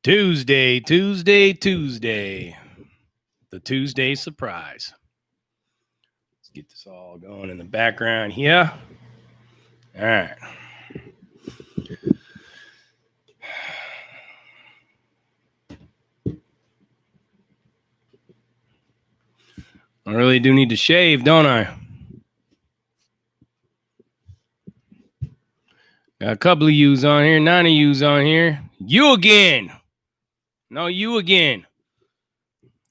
Tuesday. The Tuesday surprise. Let's get this all going in the background here. All right. I really do need to shave, don't I? Got a couple of yous on here, 9 of yous on here. You again. No, you again.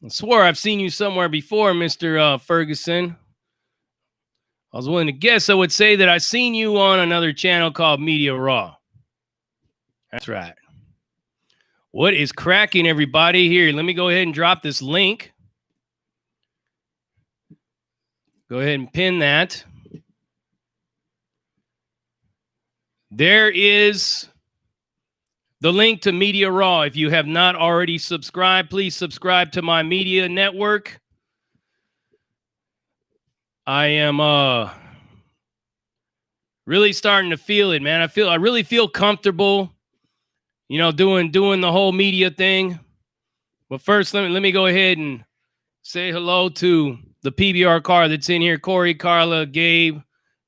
I swore I've seen you somewhere before, Mr. Ferguson. I was willing to guess I would say that I've seen you on another channel called Media Raw. That's right. What is cracking, everybody? Here, let me go ahead and drop this link. Go ahead and pin that. There is the link to Media Raw. If you have not already subscribed, please subscribe to my media network. I am really starting to feel it, man. I really feel comfortable, you know, doing the whole media thing. But first, let me go ahead and say hello to the PBR car that's in here. Corey, Carla, Gabe,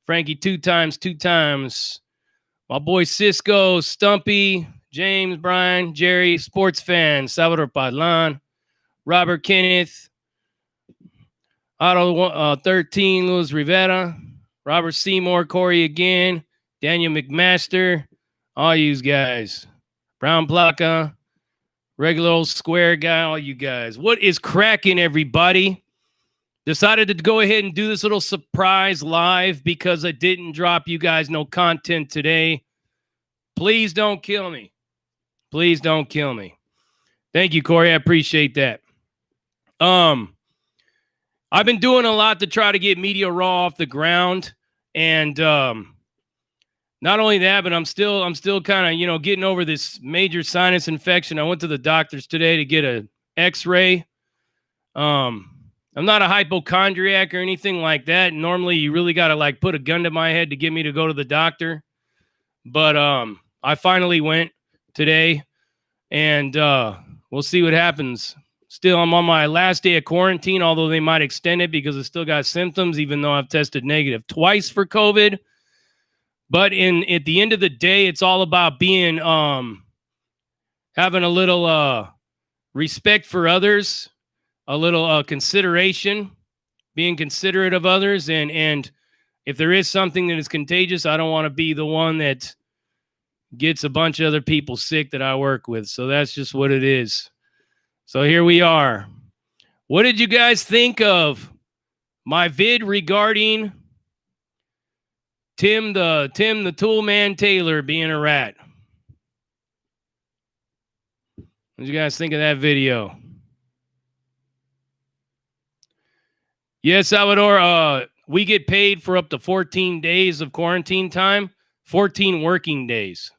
Frankie, two times. My boy Cisco, Stumpy, James, Brian, Jerry, sports fan, Salvador Padlan, Robert Kenneth, Otto 13, Luis Rivera, Robert Seymour, Corey again, Daniel McMaster, all you guys, Brown Placa, regular old square guy, all you guys. What is cracking, everybody? Decided to go ahead and do this little surprise live because I didn't drop you guys no content today. Please don't kill me. Please don't kill me. Thank you, Corey. I appreciate that. I've been doing a lot to try to get Media Raw off the ground. And not only that, but I'm still kind of, you know, getting over this major sinus infection. I went to the doctors today to get an x-ray. I'm not a hypochondriac or anything like that. Normally, you really got to like put a gun to my head to get me to go to the doctor. But I finally went today, and we'll see what happens. Still, I'm on my last day of quarantine, although they might extend it because I still got symptoms, even though I've tested negative twice for COVID. But at the end of the day, it's all about being having a little respect for others, a little consideration, being considerate of others. And if there is something that is contagious, I don't want to be the one that gets a bunch of other people sick that I work with. So that's just what it is. So here we are. What did you guys think of my vid regarding Tim the Toolman Taylor being a rat? What did you guys think of that video? Yes, Salvador, we get paid for up to 14 days of quarantine time, 14 working days.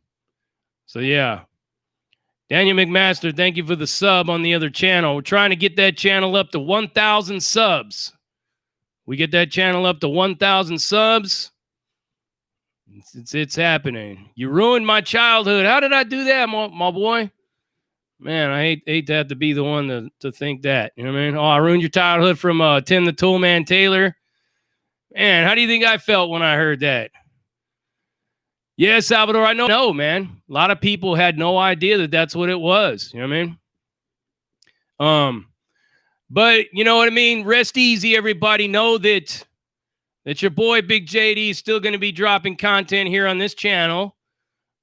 So, yeah. Daniel McMaster, thank you for the sub on the other channel. We're trying to get that channel up to 1,000 subs. We get that channel up to 1,000 subs. It's happening. You ruined my childhood. How did I do that, my boy? Man, I hate to have to be the one to think that. You know what I mean? Oh, I ruined your childhood from Tim the Toolman Taylor. Man, how do you think I felt when I heard that? Yeah, Salvador, I know, man. A lot of people had no idea that that's what it was. You know what I mean? But you know what I mean? Rest easy, everybody. Know that your boy Big JD is still going to be dropping content here on this channel.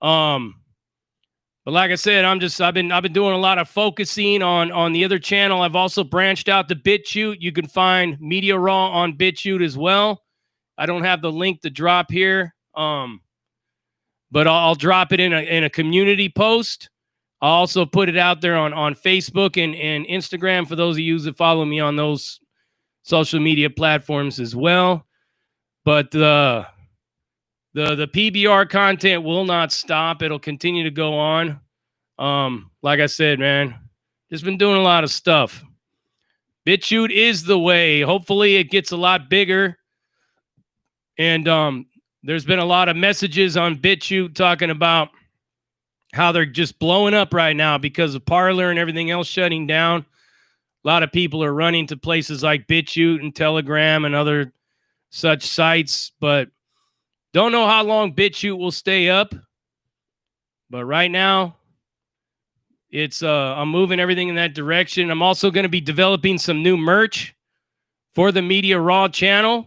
But like I said, I've been doing a lot of focusing on the other channel. I've also branched out to BitChute. You can find Media Raw on BitChute as well. I don't have the link to drop here. But I'll drop it in a community post. I'll also put it out there on Facebook and Instagram for those of you that follow me on those social media platforms as well. But the PBR content will not stop. It'll continue to go on. Like I said, man, just been doing a lot of stuff. BitChute is the way. Hopefully it gets a lot bigger. And there's been a lot of messages on BitChute talking about how they're just blowing up right now because of Parler and everything else shutting down. A lot of people are running to places like BitChute and Telegram and other such sites, but don't know how long BitChute will stay up. But right now, it's I'm moving everything in that direction. I'm also going to be developing some new merch for the Media Raw channel,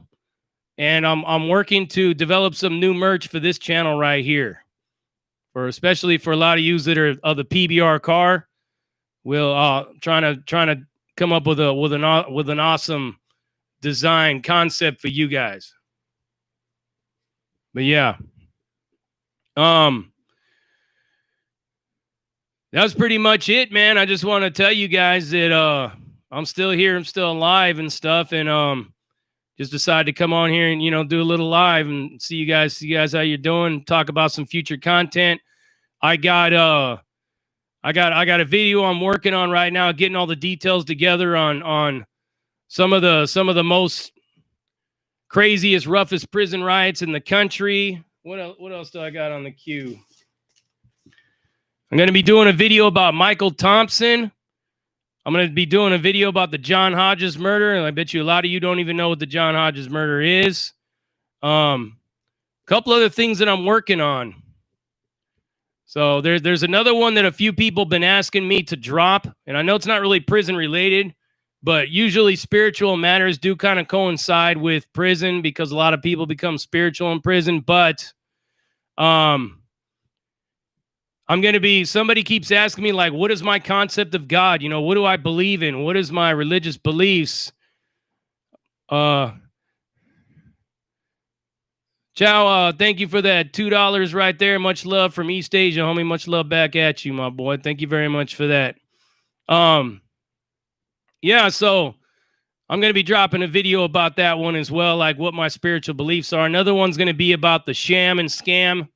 and I'm working to develop some new merch for this channel right here, especially for a lot of you that are of the PBR car. We'll trying to come up with an awesome design concept for you guys. But yeah, that's pretty much it, man. I just want to tell you guys that I'm still here, I'm still alive and stuff, and just decided to come on here and do a little live and see you guys how you're doing, talk about some future content. I got a video I'm working on right now, getting all the details together on some of the most craziest, roughest prison riots in the country. What else do I got on the queue? I'm going to be doing a video about Michael Thompson. I'm going to be doing a video about the John Hodges murder, and I bet you a lot of you don't even know what the John Hodges murder is. A couple other things that I'm working on. So there's another one that a few people have been asking me to drop, and I know it's not really prison related, but usually spiritual matters do kind of coincide with prison because a lot of people become spiritual in prison. But somebody keeps asking me, like, what is my concept of God? What do I believe in? What is my religious beliefs? Chow, thank you for that $2 right there. Much love from East Asia, homie. Much love back at you, my boy. Thank you very much for that. Yeah, so I'm going to be dropping a video about that one as well, like what my spiritual beliefs are. Another one's going to be about the sham and scam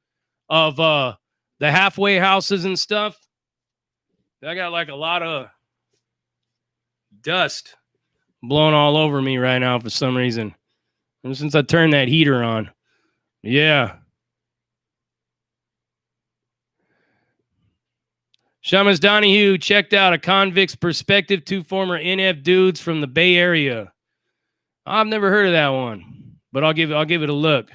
of the halfway houses and stuff. I got like a lot of dust blowing all over me right now for some reason. Ever since I turned that heater on. Yeah. Shamus Donahue checked out A Convict's Perspective, 2 former NF dudes from the Bay Area. I've never heard of that one, but I'll give it a look.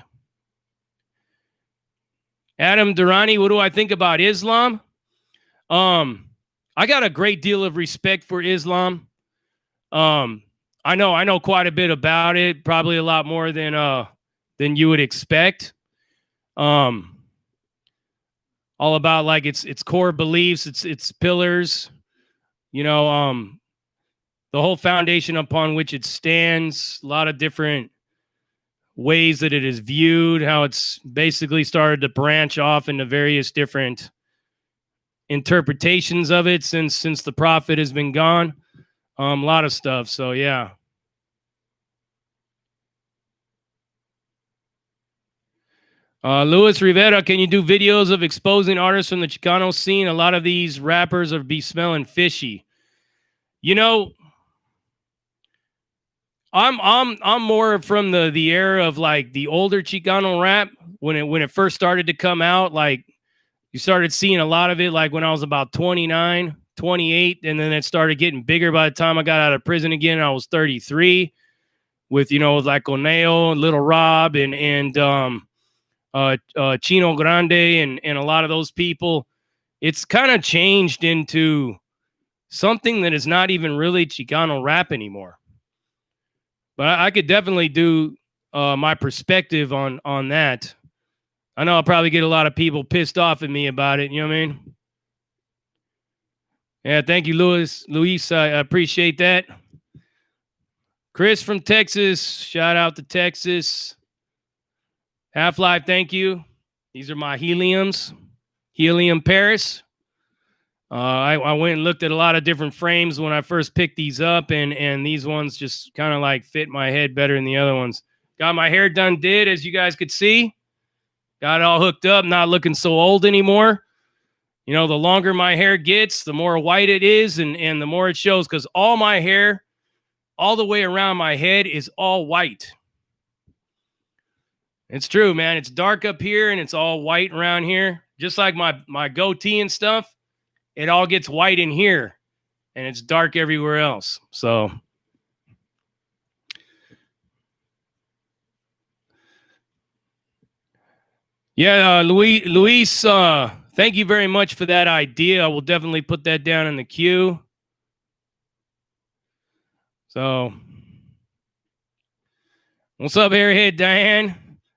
Adam Durrani, what do I think about Islam? I got a great deal of respect for Islam. I know quite a bit about it, probably a lot more than you would expect. All about like its core beliefs, its pillars, the whole foundation upon which it stands, a lot of different ways that it is viewed, how it's basically started to branch off into various different interpretations of it since the prophet has been gone. A lot of stuff. So yeah. Luis Rivera, can you do videos of exposing artists from the Chicano scene? A lot of these rappers are be smelling fishy. I'm more from the era of like the older Chicano rap when it first started to come out. Like you started seeing a lot of it like when I was about 29, 28, and then it started getting bigger by the time I got out of prison again. I was 33 with like Oneo and Little Rob and Chino Grande and a lot of those people. It's kind of changed into something that is not even really Chicano rap anymore. But I could definitely do my perspective on that. I know I'll probably get a lot of people pissed off at me about it. You know what I mean? Yeah, thank you, Luis. I appreciate that. Chris from Texas. Shout out to Texas. Half-Life, thank you. These are my heliums. Helium Paris. I went and looked at a lot of different frames when I first picked these up, and these ones just kind of like fit my head better than the other ones. Got my hair done as you guys could see. Got it all hooked up, not looking so old anymore. The longer my hair gets, the more white it is, and the more it shows, because all my hair, all the way around my head, is all white. It's true, man. It's dark up here, and it's all white around here. just like my goatee and stuff, it all gets white in here and it's dark everywhere else. So yeah, Luis, thank you very much for that idea. I will definitely put that down in the queue. So, what's up, Airhead Diane?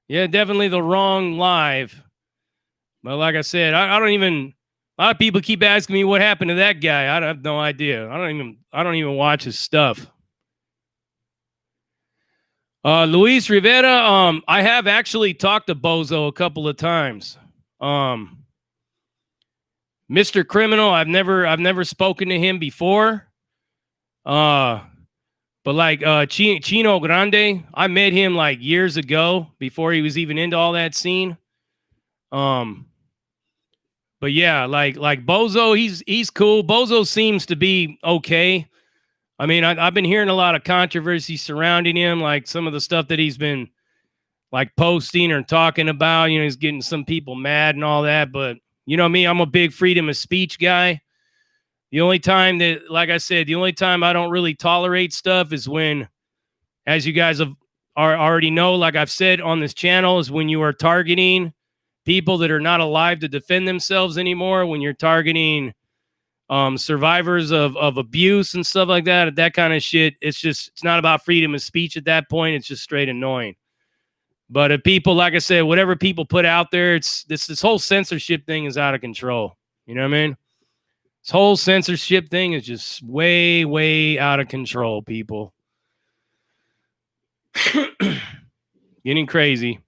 Yeah, definitely the wrong live. But like I said, I don't even. A lot of people keep asking me what happened to that guy. I have no idea. I don't even watch his stuff. Luis Rivera, I have actually talked to Bozo a couple of times. Mr. Criminal, I've never spoken to him before. But like Chino Grande, I met him like years ago before he was even into all that scene. But yeah, like Bozo, he's cool. Bozo seems to be okay. I mean, I've been hearing a lot of controversy surrounding him, like some of the stuff that he's been like posting or talking about. You know, he's getting some people mad and all that. But you know me, I'm a big freedom of speech guy. The only time that, like I said, the only time I don't really tolerate stuff is when, as you guys already know, like I've said on this channel, is when you are targeting people that are not alive to defend themselves anymore, when you're targeting survivors of abuse and stuff like that, that kind of shit. It's not about freedom of speech at that point. It's just straight annoying. But if people, like I said, whatever people put out there, it's this whole censorship thing is out of control. You know what I mean? This whole censorship thing is just way, way out of control, people. Getting crazy.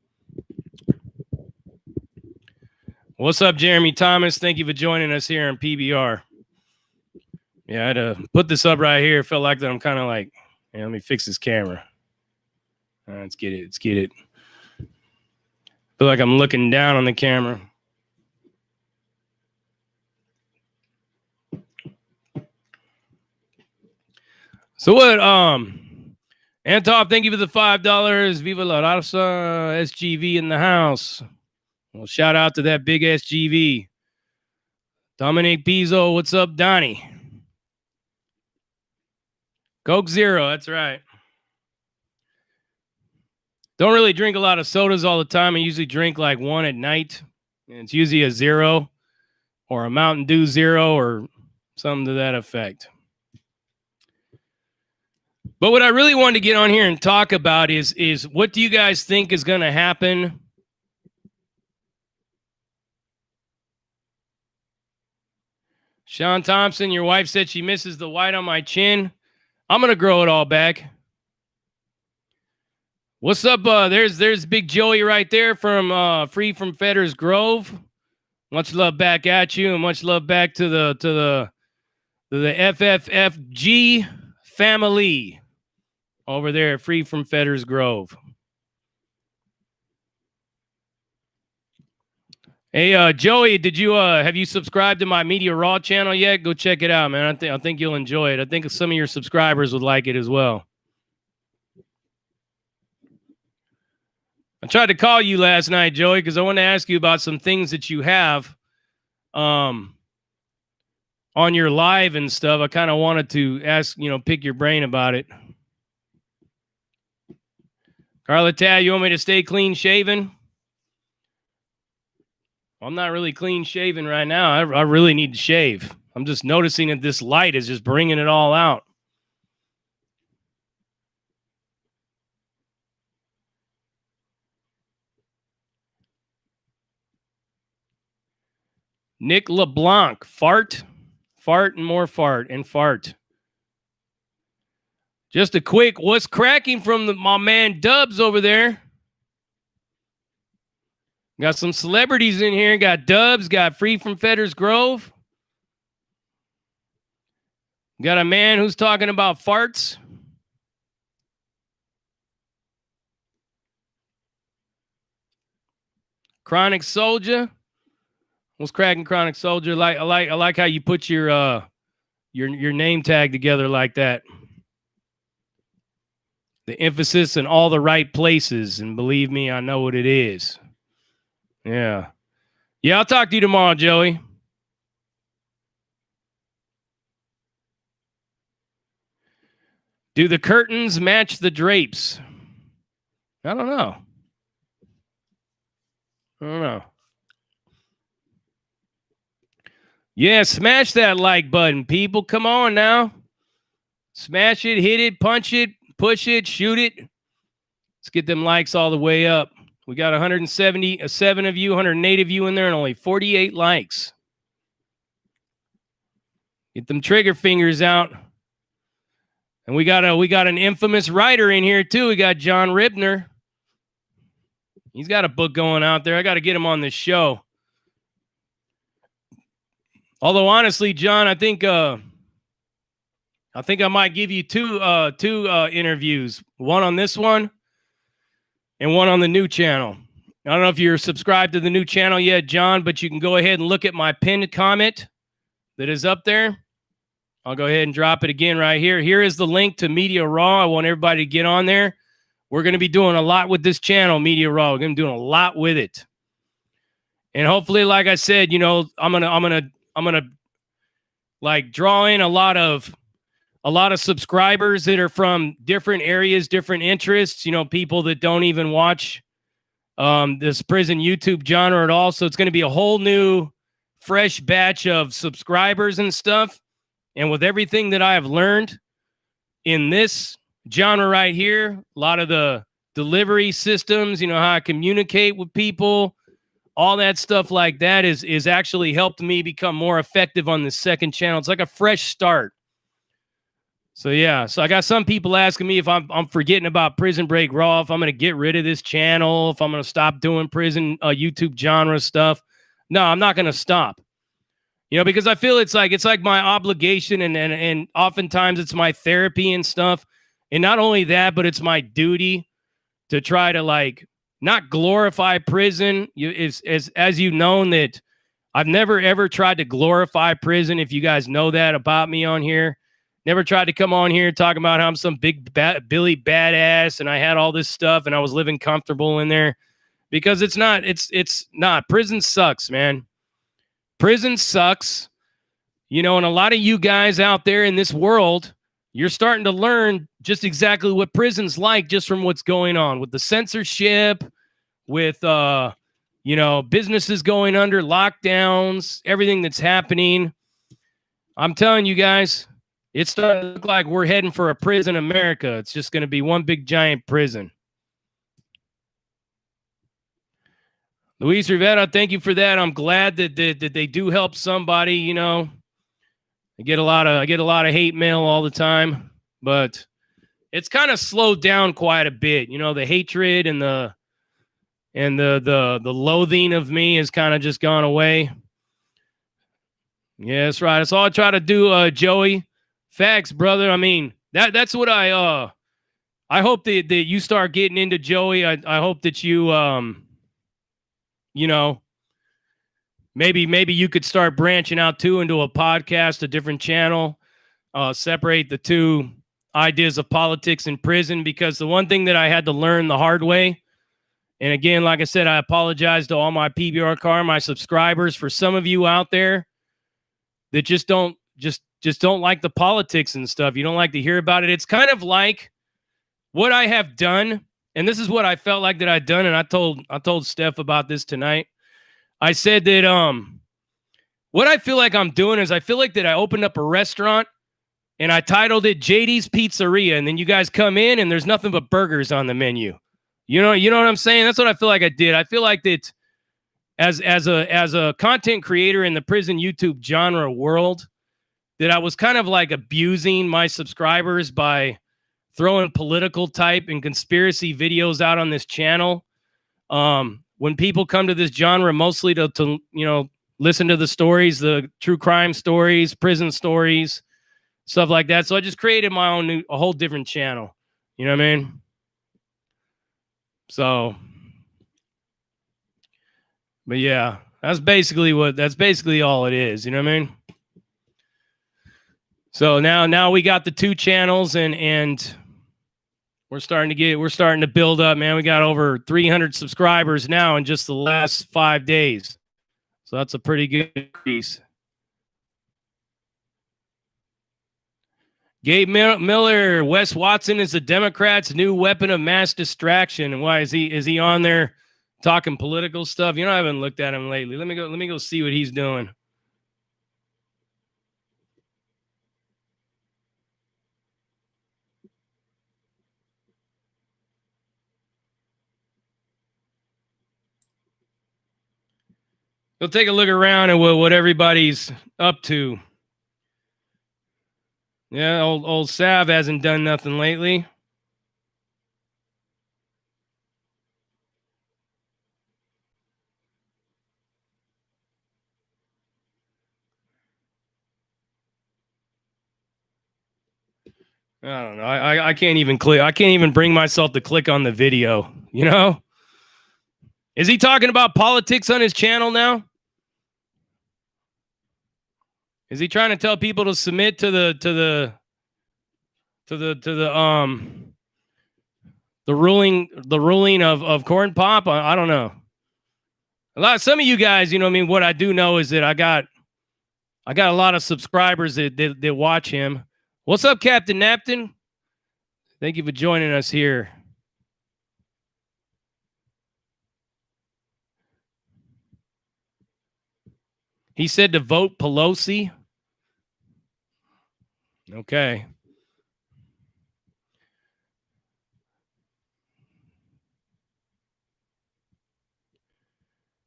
What's up, Jeremy Thomas? Thank you for joining us here on PBR. Yeah, I had to put this up right here. It felt like that I'm kind of like, let me fix this camera. All right, let's get it. I feel like I'm looking down on the camera. So what? Antov, thank you for the $5. Viva la raza. SGV in the house. Well, shout out to that big SGV. Dominic Pizzo, what's up, Donnie? Coke Zero, that's right. Don't really drink a lot of sodas all the time. I usually drink like one at night. And it's usually a zero or a Mountain Dew Zero or something to that effect. But what I really wanted to get on here and talk about is what do you guys think is going to happen? Sean Thompson, your wife said she misses the white on my chin. I'm going to grow it all back. What's up? There's Big Joey right there from Free from Fetters Grove. Much love back at you, and much love back to the FFFG family over there at Free from Fetters Grove. Hey, Joey, did you have you subscribed to my Media Raw channel yet? Go check it out, man. I think you'll enjoy it. I think some of your subscribers would like it as well. I tried to call you last night, Joey, because I want to ask you about some things that you have on your live and stuff. I kind of wanted to ask, pick your brain about it. Carla Tad, you want me to stay clean shaven? I'm not really clean shaven right now. I really need to shave. I'm just noticing that this light is just bringing it all out. Nick LeBlanc, fart and more fart and fart. Just a quick, what's cracking from my man Dubs over there? Got some celebrities in here. Got Dubs, got Free from Fetters Grove. Got a man who's talking about farts. Chronic Soldier. What's cracking, Chronic Soldier? I like how you put your name tag together like that. The emphasis in all the right places, and believe me, I know what it is. Yeah. Yeah, I'll talk to you tomorrow, Joey. Do the curtains match the drapes? I don't know. Yeah, smash that like button, people. Come on now. Smash it, hit it, punch it, push it, shoot it. Let's get them likes all the way up. We got 177 of you, 108 of you in there, and only 48 likes. Get them trigger fingers out. And we got an infamous writer in here too. We got John Ribner. He's got a book going out there. I got to get him on this show. Although honestly, John, I think I might give you two interviews. One on this one and one on the new channel. I don't know if you're subscribed to the new channel yet, John, but you can go ahead and look at my pinned comment that is up there. I'll go ahead and drop it again right here. Here is the link to Media Raw. I want everybody to get on there. We're going to be doing a lot with this channel, Media Raw. We're going to be doing a lot with it. And hopefully, like I said, you know, I'm gonna like draw in a lot of subscribers that are from different areas, different interests, you know, people that don't even watch this prison YouTube genre at all. So it's going to be a whole new, fresh batch of subscribers and stuff. And with everything that I have learned in this genre right here, a lot of the delivery systems, you know, how I communicate with people, all that stuff like that is actually helped me become more effective on the second channel. It's like a fresh start. So yeah, so I got some people asking me if I'm forgetting about Prison Break Raw, if I'm going to get rid of this channel, if I'm going to stop doing prison YouTube genre stuff. No, I'm not going to stop. You know, because I feel it's like my obligation and oftentimes it's my therapy and stuff. And not only that, but it's my duty to try to like not glorify prison. As you've known that I've never ever tried to glorify prison. If you guys know that about me on here, never tried to come on here talking about how I'm some big Billy badass and I had all this stuff and I was living comfortable in there, because it's not. Prison sucks, man. Prison sucks, you know, and a lot of you guys out there in this world, you're starting to learn just exactly what prison's like just from what's going on with the censorship, with, you know, businesses going under, lockdowns, everything that's happening. I'm telling you guys, it's starting to look like we're heading for a prison America. It's just going to be one big giant prison. Luis Rivera, thank you for that. I'm glad that they do help somebody. You know, I get a lot of hate mail all the time, but it's kind of slowed down quite a bit. You know, the hatred and the loathing of me has kind of just gone away. Yeah, that's right. That's all I try to do, Joey. Facts, brother. I mean, that's what I hope that you start getting into, Joey. I hope that you know, maybe you could start branching out too into a podcast, a different channel, separate the two ideas of politics and prison, because the one thing that I had to learn the hard way, and again, like I said, I apologize to all my PBR car, my subscribers, for some of you out there that just don't like the politics and stuff. You don't like to hear about it. It's kind of like what I have done. And this is what I felt like that I'd done. And I told Steph about this tonight. I said that what I feel like I'm doing is I feel like that I opened up a restaurant and I titled it JD's Pizzeria. And then you guys come in and there's nothing but burgers on the menu. You know what I'm saying? That's what I feel like I did. I feel like that as a content creator in the prison YouTube genre world, that I was kind of like abusing my subscribers by throwing political type and conspiracy videos out on this channel. When people come to this genre, mostly to you know, listen to the stories, the true crime stories, prison stories, stuff like that. So I just created my own a whole different channel. You know what I mean? So, but yeah, that's basically all it is. You know what I mean? So now we got the two channels and we're starting to build up, man. We got over 300 subscribers now in just the last 5 days. So that's a pretty good increase. Gabe Miller, Wes Watson is the Democrats' new weapon of mass distraction. And why is he on there talking political stuff? You know, I haven't looked at him lately. Let me go see what he's doing. Go take a look around at what everybody's up to. Yeah, old Sav hasn't done nothing lately. I don't know. I can't even click. I can't even bring myself to click on the video. You know? Is he talking about politics on his channel now? Is he trying to tell people to submit to the ruling of Corn Pop? I don't know. Some of you guys, you know what I mean? What I do know is that I got a lot of subscribers that watch him. What's up, Captain Napton? Thank you for joining us here. He said to vote Pelosi. Okay.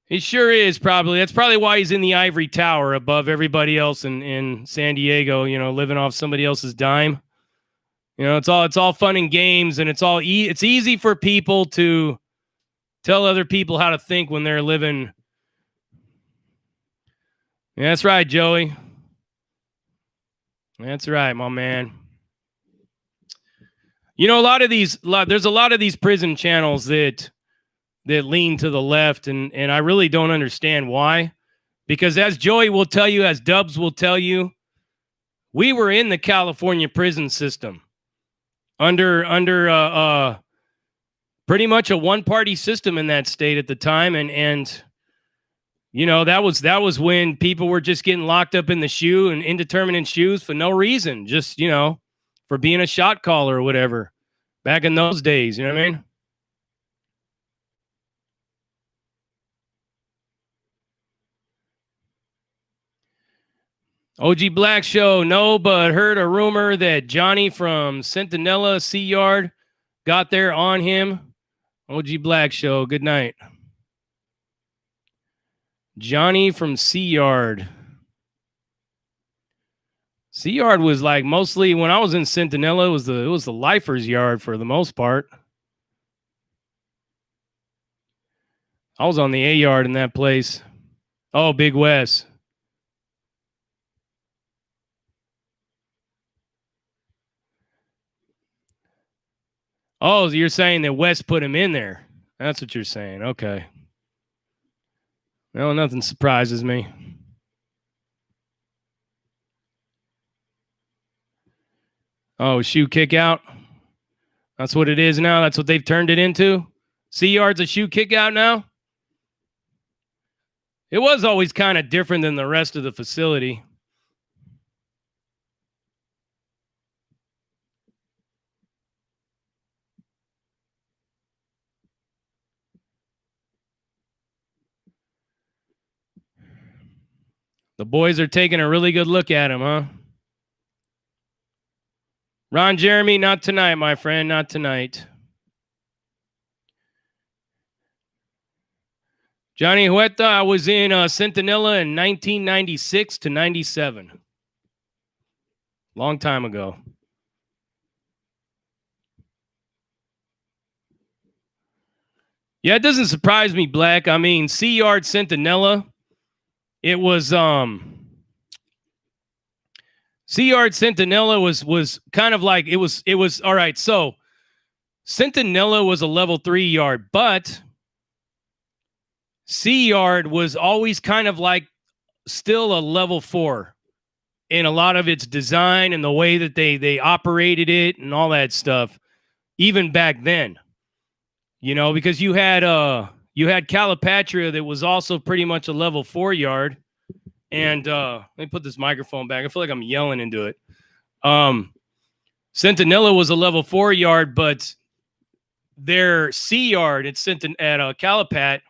He sure is, probably. That's probably why he's in the ivory tower above everybody else in San Diego, you know, living off somebody else's dime. You know, it's all fun and games, and it's easy for people to tell other people how to think when they're living. Yeah, that's right, Joey. That's right, my man. You know, there's a lot of these prison channels that lean to the left, and I really don't understand why. Because as Joey will tell you, as Dubs will tell you, we were in the California prison system under pretty much a one-party system in that state at the time, and you know, that was when people were just getting locked up in the shoe and indeterminate shoes for no reason, just, you know, for being a shot caller or whatever back in those days. You know what I mean? OG Black Show, no, but heard a rumor that Johnny from Centinela Sea Yard got there on him. OG Black Show, good night. Johnny from Sea Yard. Sea Yard was like mostly when I was in Centinela, it was the lifers' yard for the most part. I was on the A yard in that place. Oh, Big West. Oh, you're saying that West put him in there. That's what you're saying. Okay. Well, nothing surprises me. Oh, shoe kick out. That's what it is now. That's what they've turned it into. Sea Yard's a shoe kick out now. It was always kind of different than the rest of the facility. The boys are taking a really good look at him, huh? Ron Jeremy, not tonight, my friend. Not tonight. Johnny Huerta, I was in Centinela in 1996 to 97. Long time ago. Yeah, it doesn't surprise me, Black. I mean, Sea Yard Centinela, it was Sea Yard Centinela was kind of like it was all right. So Centinela was a level 3 yard, but Sea Yard was always kind of like still a level 4 in a lot of its design and the way that they operated it and all that stuff, even back then. You know, because you had you had Calipatria that was also pretty much a level 4 yard. And let me put this microphone back. I feel like I'm yelling into it. Centinela was a level 4 yard, but their C yard at Calipat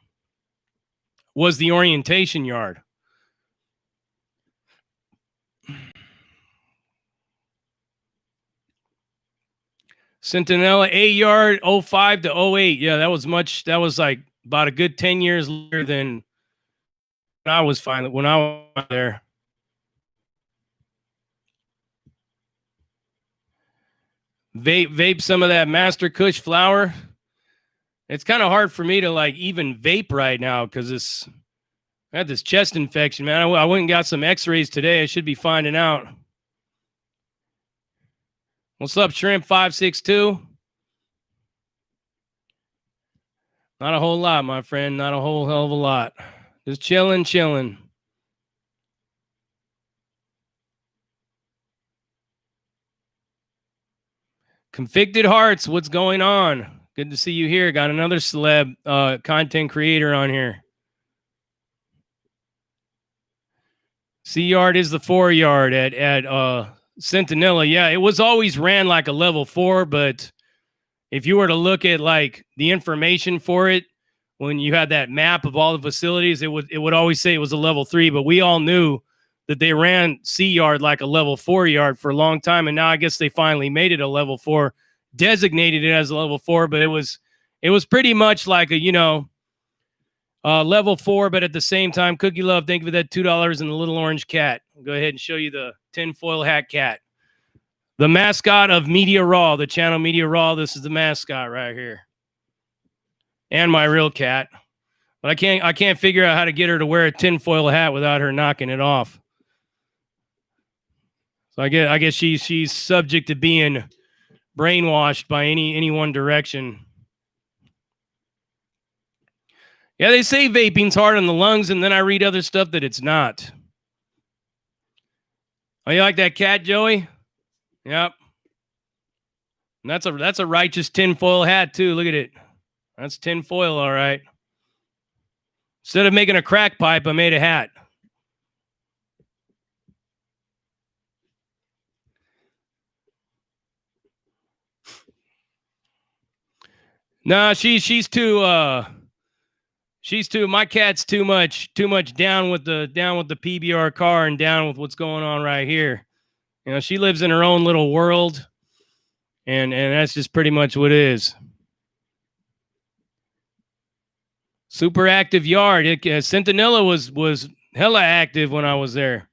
was the orientation yard. Centinela A yard 05 to 08. Yeah, that was like about a good 10 years later than when I was there. Vape some of that Master Kush flower. It's kind of hard for me to like even vape right now because I had this chest infection, man. I went and got some x-rays today. I should be finding out. What's up, Shrimp 562? Not a whole lot, my friend. Not a whole hell of a lot. Just chilling. Conflicted Hearts, what's going on? Good to see you here. Got another celeb content creator on here. C yard is the 4 yard at Centinela. Yeah, it was always ran like a level 4, but if you were to look at like the information for it, when you had that map of all the facilities, it would always say it was a level 3, but we all knew that they ran C yard like a level 4 yard for a long time, and now I guess they finally made it a level 4, designated it as a level 4, but it was pretty much like a level 4, but at the same time, Cookie Love, thank you for that $2 and the little orange cat. I'll go ahead and show you the tinfoil hat cat. The mascot of Media Raw, the channel Media Raw. This is the mascot right here. And my real cat. But I can't figure out how to get her to wear a tinfoil hat without her knocking it off. So I guess she's subject to being brainwashed by any one direction. Yeah, they say vaping's hard on the lungs, and then I read other stuff that it's not. Oh, you like that cat, Joey? Yep. And that's a righteous tinfoil hat too. Look at it. That's tinfoil, all right. Instead of making a crack pipe, I made a hat. Nah, she's too my cat's too much down with the PBR car and down with what's going on right here. You know, she lives in her own little world, and that's just pretty much what it is. Super active yard. Centinela was hella active when I was there.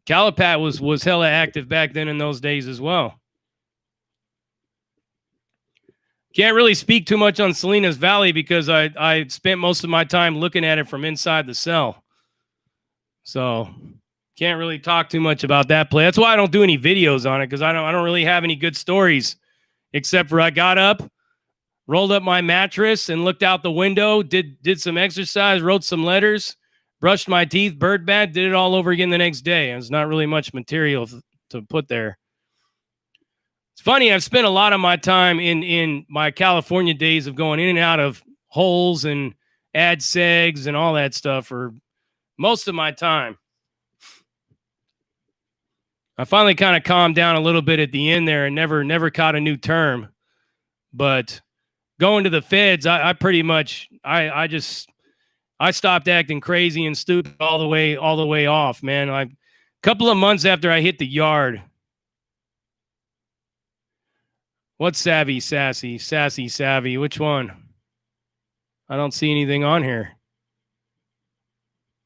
Calipat was hella active back then in those days as well. Can't really speak too much on Salinas Valley because I spent most of my time looking at it from inside the cell. So can't really talk too much about that play. That's why I don't do any videos on it, because I don't really have any good stories, except for I got up, rolled up my mattress and looked out the window, did some exercise, wrote some letters, brushed my teeth, bird bath, did it all over again the next day. There's not really much material to put there. It's funny, I've spent a lot of my time in my California days of going in and out of holes and ad segs and all that stuff for most of my time. I finally kind of calmed down a little bit at the end there and never caught a new term. But going to the feds, I pretty much I stopped acting crazy and stupid all the way off, man. A couple of months after I hit the yard. What's savvy, sassy, savvy? Which one? I don't see anything on here.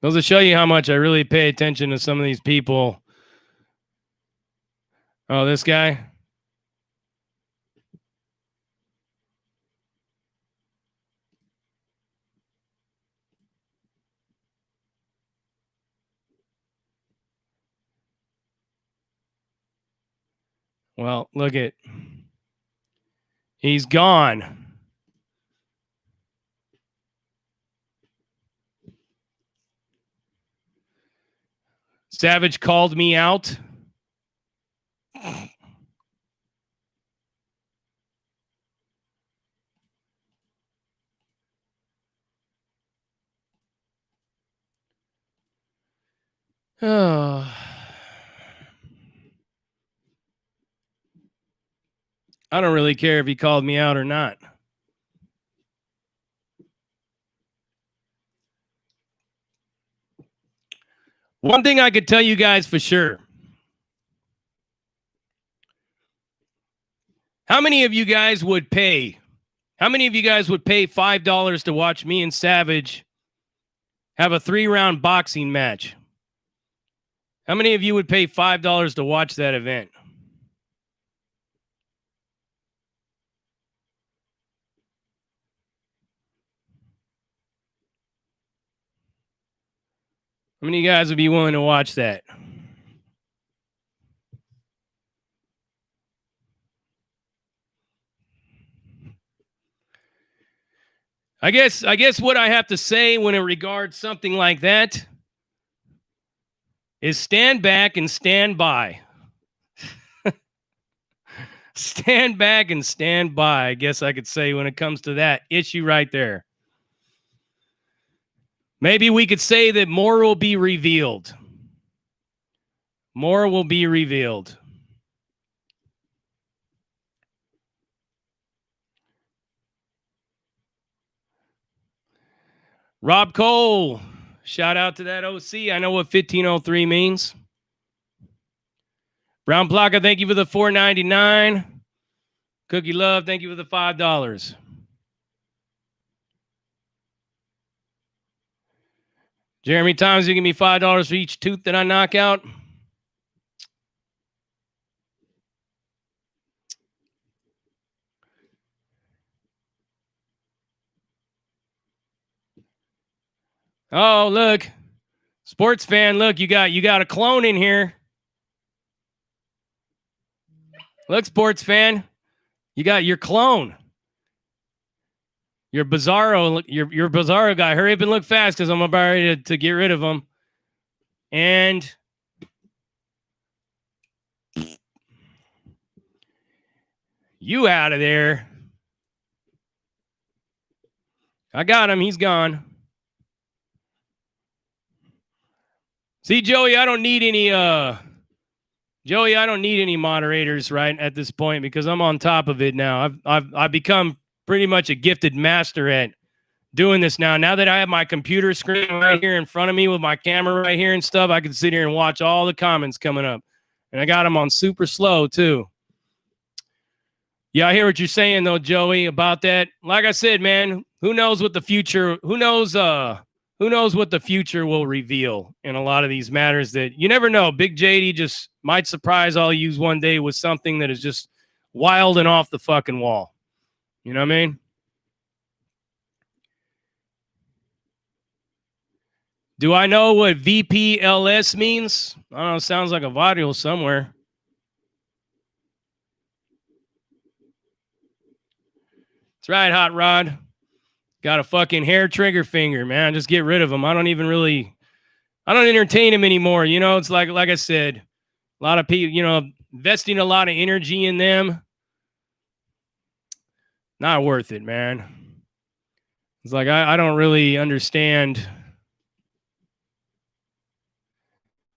Those will show you how much I really pay attention to some of these people. Oh, this guy? Well, look at. He's gone. Savage called me out. Oh. I don't really care if he called me out or not. One thing I could tell you guys for sure. How many of you guys would pay? How many of you guys would pay $5 to watch me and Savage have a 3-round boxing match? How many of you would pay $5 to watch that event? How many of you guys would be willing to watch that? I guess what I have to say when it regards something like that is stand back and stand by. Stand back and stand by, I guess I could say, when it comes to that issue right there. Maybe we could say that more will be revealed. More will be revealed. Rob Cole, shout out to that OC. I know what 1503 means. Brown Plaka, thank you for the $4.99. Cookie Love, thank you for the $5. Jeremy Times, you give me $5 for each tooth that I knock out. Oh, look. Sports fan, look, you got a clone in here. Look, sports fan, you got your clone. Your Bizarro, your Bizarro guy. Hurry up and look fast because I'm about ready to get rid of him. And you out of there. I got him. He's gone. See, Joey, I don't need any moderators right at this point because I'm on top of it now. I've become pretty much a gifted master at doing this now. Now that I have my computer screen right here in front of me with my camera right here and stuff, I can sit here and watch all the comments coming up. And I got them on super slow too. Yeah, I hear what you're saying though, Joey, about that. Like I said, man, who knows what the future what the future will reveal in a lot of these matters that you never know. Big JD just might surprise all yous one day with something that is just wild and off the fucking wall. You know what I mean? Do I know what VPLS means? I don't know. Sounds like a video somewhere. That's right, Hot Rod. Got a fucking hair trigger finger, man. Just get rid of them. I don't entertain him anymore. You know, it's like I said, a lot of people, you know, investing a lot of energy in them. Not worth it, man. It's like I don't really understand.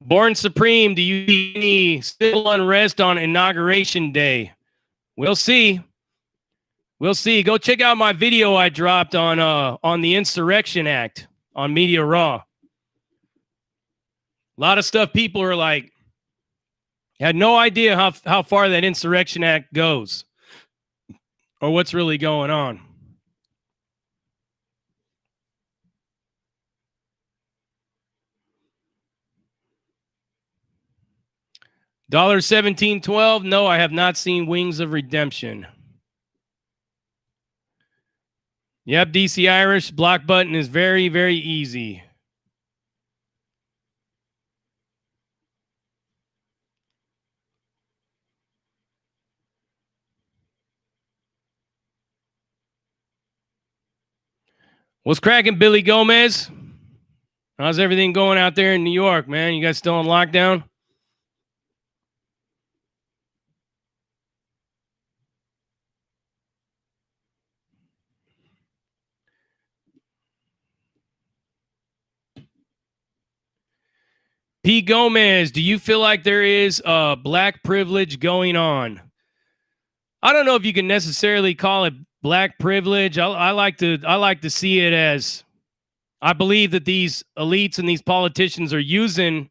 Born Supreme, do you see any civil unrest on Inauguration Day? We'll see. We'll see. Go check out my video I dropped on the Insurrection Act on Media Raw. A lot of stuff people are like, had no idea how far that Insurrection Act goes or what's really going on. $17.12. No, I have not seen Wings of Redemption. Yep, DC Irish. Block button is very, very easy. What's cracking, Billy Gomez? How's everything going out there in New York, man? You guys still on lockdown? P. Gomez, do you feel like there is black privilege going on? I don't know if you can necessarily call it black privilege. I like to see it as, I believe that these elites and these politicians are using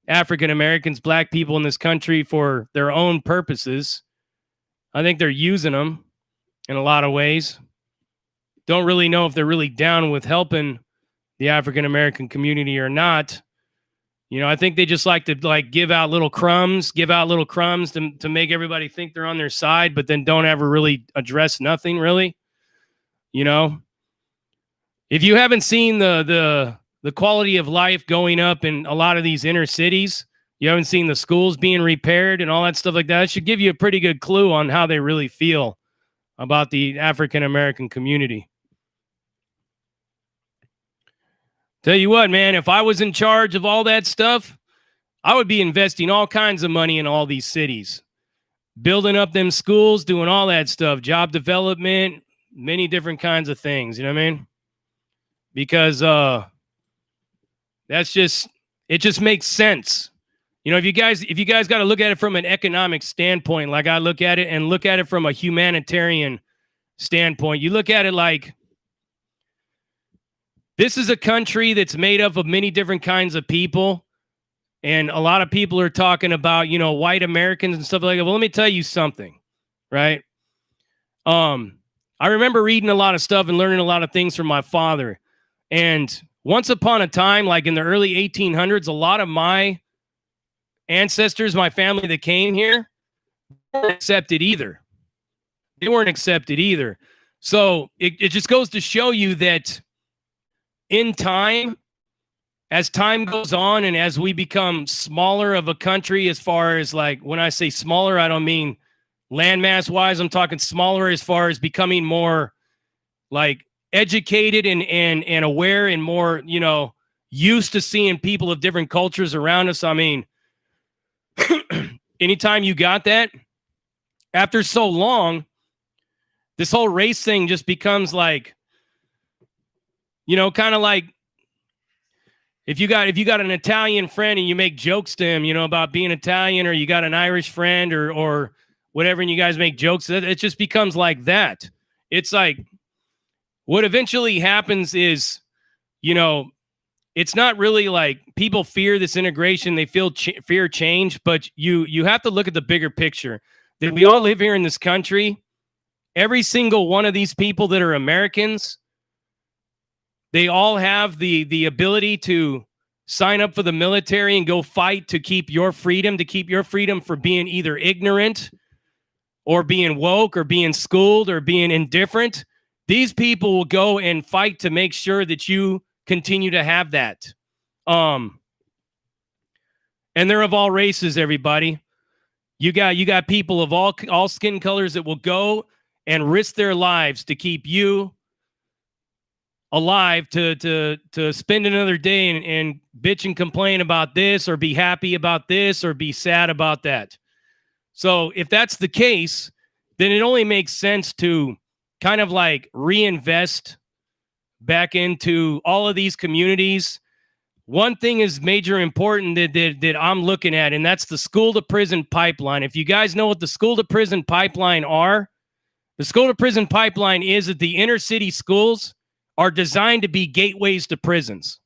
African Americans, black people in this country for their own purposes. I think they're using them in a lot of ways. Don't really know if they're really down with helping the African American community or not. You know, I think they just like to give out little crumbs to make everybody think they're on their side, but then don't ever really address nothing really. You know, if you haven't seen the quality of life going up in a lot of these inner cities, you haven't seen the schools being repaired and all that stuff like that, it should give you a pretty good clue on how they really feel about the African American community. Tell you what, man, if I was in charge of all that stuff, I would be investing all kinds of money in all these cities, building up them schools, doing all that stuff, job development, many different kinds of things. You know what I mean? Because it just makes sense. You know, if you guys got to look at it from an economic standpoint, like I look at it, and look at it from a humanitarian standpoint, you look at it like, this is a country that's made up of many different kinds of people. And a lot of people are talking about, you know, white Americans and stuff like that. Well, let me tell you something, right? I remember reading a lot of stuff and learning a lot of things from my father. And once upon a time, like in the early 1800s, a lot of my ancestors, my family that came here, weren't accepted either. They weren't accepted either. So it just goes to show you that in time, as time goes on and as we become smaller of a country, as far as, like, when I say smaller, I don't mean landmass wise, I'm talking smaller as far as becoming more like educated and aware and more, you know, used to seeing people of different cultures around us. I mean, anytime you got that, after so long, this whole race thing just becomes like, you know, kind of like if you got an Italian friend and you make jokes to him, you know, about being Italian, or you got an Irish friend or whatever, and you guys make jokes, it just becomes like that. It's like what eventually happens is, you know, it's not really like people fear this integration. They fear change, but you have to look at the bigger picture that we all live here in this country. Every single one of these people that are Americans, they all have the ability to sign up for the military and go fight to keep your freedom for being either ignorant or being woke or being schooled or being indifferent. These people will go and fight to make sure that you continue to have that. And they're of all races, everybody. You got people of all skin colors that will go and risk their lives to keep you alive, to spend another day and bitch and complain about this, or be happy about this, or be sad about that. So if that's the case, then it only makes sense to kind of like reinvest back into all of these communities. One thing is major important that I'm looking at, and that's the school to prison pipeline. If you guys know what the school to prison pipeline are, the school to prison pipeline is that the inner city schools are designed to be gateways to prisons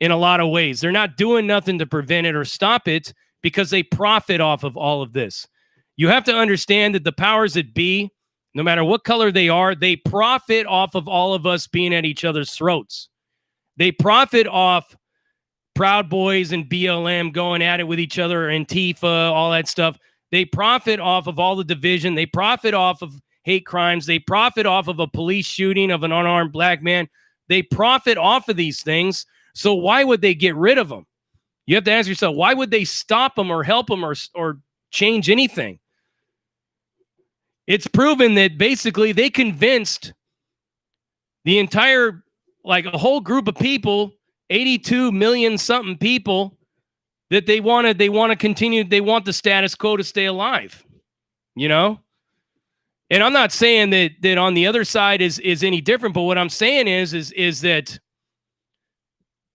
in a lot of ways. They're not doing nothing to prevent it or stop it because they profit off of all of this. You have to understand that the powers that be, no matter what color they are, they profit off of all of us being at each other's throats. They profit off Proud Boys and BLM going at it with each other, Antifa, all that stuff. They profit off of all the division. They profit off of hate crimes. They profit off of a police shooting of an unarmed black man. They profit off of these things. So why would they get rid of them? You have to ask yourself, why would they stop them or help them or change anything? It's proven that basically they convinced the entire, like a whole group of people, 82 million something people, that they want to continue. They want the status quo to stay alive, you know? And I'm not saying that on the other side is any different, but what I'm saying is that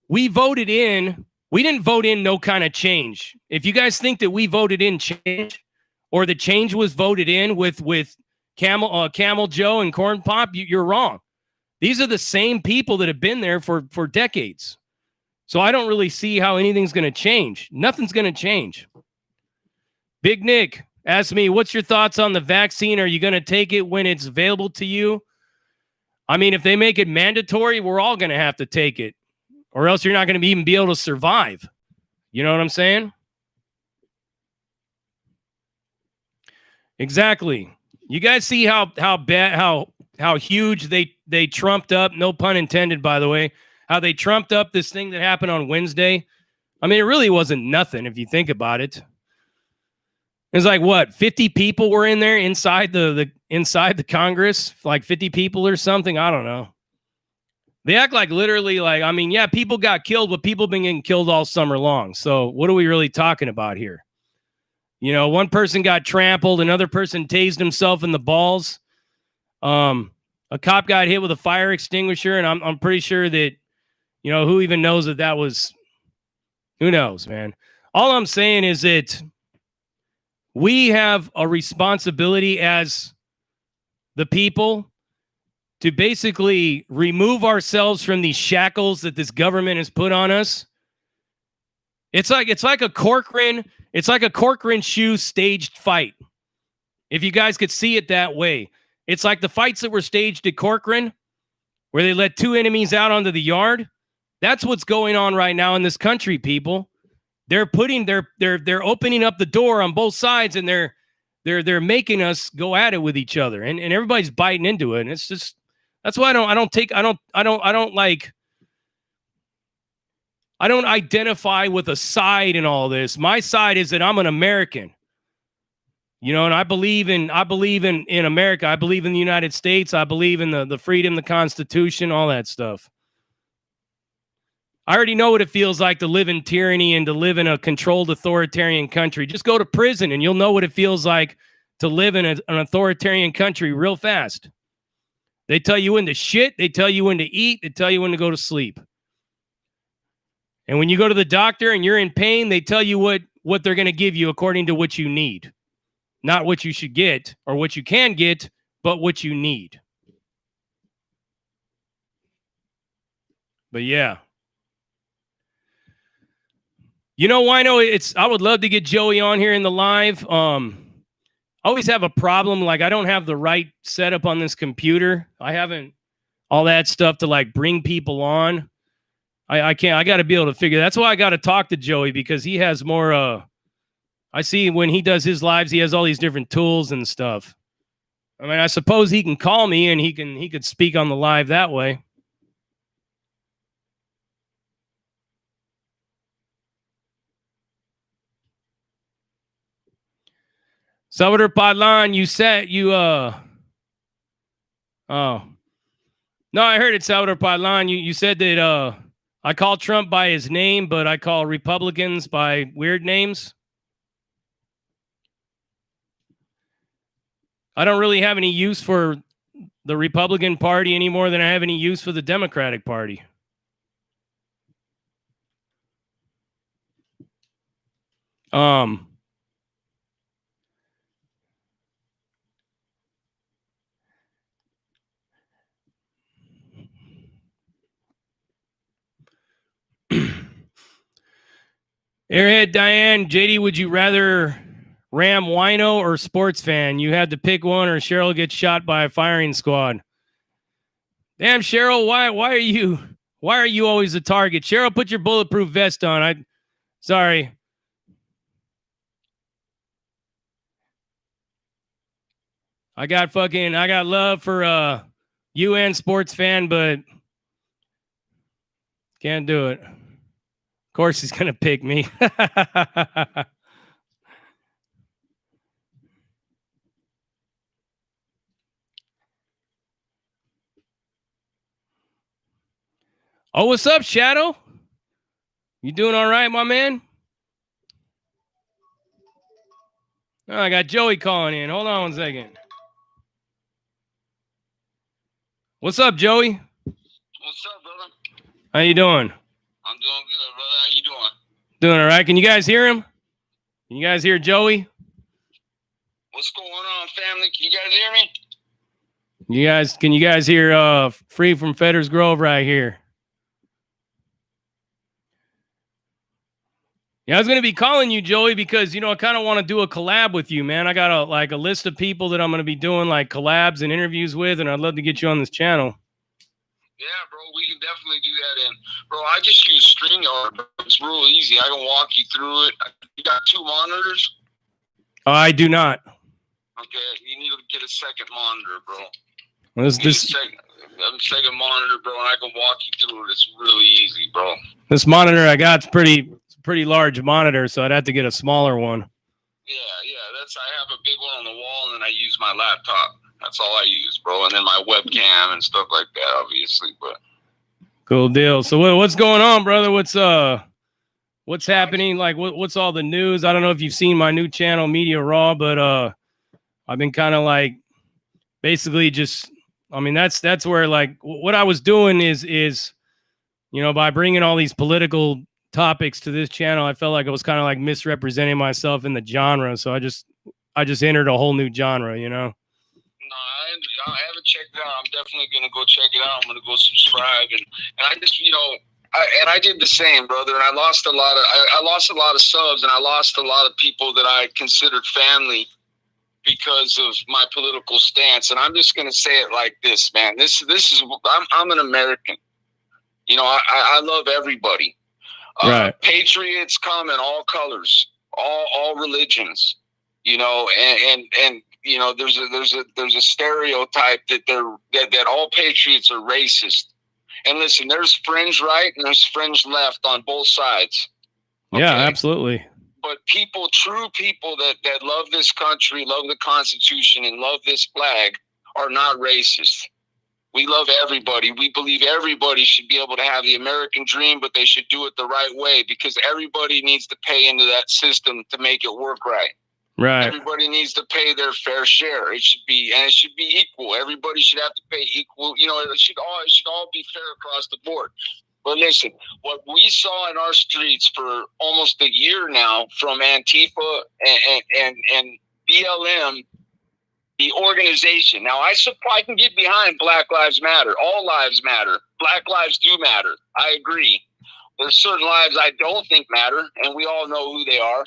we voted in We didn't vote in no kind of change. If you guys think that we voted in change, or the change was voted in with Camel Joe and Corn Pop, you're wrong. These are the same people that have been there for decades. So I don't really see how anything's going to change. Nothing's going to change. Big Nick asked me, what's your thoughts on the vaccine? Are you going to take it when it's available to you? I mean, if they make it mandatory, we're all going to have to take it, or else you're not going to even be able to survive. You know what I'm saying? Exactly. You guys see how bad, how huge they trumped up, no pun intended, by the way, how they trumped up this thing that happened on Wednesday. I mean, it really wasn't nothing if you think about it. It's like, what, 50 people were in there inside the Congress, like 50 people or something. I don't know. They act like literally like, I mean, yeah, people got killed, but people have been getting killed all summer long. So what are we really talking about here? You know, one person got trampled, another person tased himself in the balls. A cop got hit with a fire extinguisher, and I'm pretty sure that, you know, who even knows that was, who knows, man. All I'm saying is that we have a responsibility as the people to basically remove ourselves from these shackles that this government has put on us. It's like a Corcoran shoe staged fight. If you guys could see it that way. It's like the fights that were staged at Corcoran, where they let two enemies out onto the yard. That's what's going on right now in this country, people. They're opening up the door on both sides, and they're making us go at it with each other, and everybody's biting into it. And it's just, that's why I don't identify with a side in all this. My side is that I'm an American, you know, and I believe in America. I believe in the United States. I believe in the freedom, the Constitution, all that stuff. I already know what it feels like to live in tyranny and to live in a controlled authoritarian country. Just go to prison and you'll know what it feels like to live in an authoritarian country real fast. They tell you when to shit. They tell you when to eat. They tell you when to go to sleep. And when you go to the doctor and you're in pain, they tell you what they're going to give you according to what you need. Not what you should get or what you can get, but what you need. But yeah. You know, Wino, I would love to get Joey on here in the live. I always have a problem. Like, I don't have the right setup on this computer. I haven't all that stuff to like bring people on. I can't. I got to be able to figure. That's why I got to talk to Joey, because he has more. I see when he does his lives, he has all these different tools and stuff. I mean, I suppose he can call me and he could speak on the live that way. Salvador Padlan, you said oh. No, I heard it, Salvador Padlan. You said that I call Trump by his name, but I call Republicans by weird names. I don't really have any use for the Republican Party any more than I have any use for the Democratic Party. Airhead Diane, JD, would you rather ram Wino or sports fan? You had to pick one, or Cheryl gets shot by a firing squad. Damn, Cheryl, why are you always the target? Cheryl, put your bulletproof vest on. Sorry. I got love for UN sports fan, but can't do it. Of course he's gonna pick me. Oh, what's up, Shadow? You doing all right, my man? Oh, I got Joey calling in. Hold on one second. What's up, Joey? What's up, brother? How you doing? I'm doing good, brother. How you doing? Doing all right. Can you guys hear him? Can you guys hear Joey? What's going on, family? Can you guys hear me? Can you guys hear Free from Fetters Grove right here? Yeah, I was going to be calling you, Joey, because, I kind of want to do a collab with you, man. I got a list of people that I'm going to be doing like collabs and interviews with, and I'd love to get you on this channel. Yeah, bro, we can definitely do that. And, bro, I just use StreamYard. It's real easy. I can walk you through it. You got 2 monitors? I do not. Okay, you need to get a second monitor, bro. Well, this second monitor, bro, and I can walk you through it. It's really easy, bro. This monitor I got's pretty large monitor, so I'd have to get a smaller one. Yeah. I have a big one on the wall, and then I use my laptop. That's all I use, bro. And then my webcam and stuff like that, obviously. But cool deal. So what's going on, brother? What's happening? Like, what's all the news? I don't know if you've seen my new channel, Media Raw, but I've been kind of like basically just. I mean, that's where like what I was doing is by bringing all these political topics to this channel, I felt like I was kind of like misrepresenting myself in the genre. So I just entered a whole new genre, No, I haven't checked it out. I'm definitely gonna go check it out. I'm gonna go subscribe, and I just I did the same, brother. And I lost a lot of subs, and I lost a lot of people that I considered family because of my political stance. And I'm just gonna say it like this, man. This is I'm an American. I love everybody. Right. Patriots come in all colors, all religions. And there's a stereotype that all patriots are racist. And listen, there's fringe right and there's fringe left on both sides. Okay? Yeah, absolutely. But true people that love this country, love the Constitution, and love this flag are not racist. We love everybody. We believe everybody should be able to have the American dream, but they should do it the right way, because everybody needs to pay into that system to make it work right. Right. Everybody needs to pay their fair share. It should be equal. Everybody should have to pay equal. It should all be fair across the board. But listen, what we saw in our streets for almost a year now from Antifa and BLM, the organization. Now, I can get behind Black Lives Matter. All lives matter. Black lives do matter. I agree. There's certain lives I don't think matter, and we all know who they are.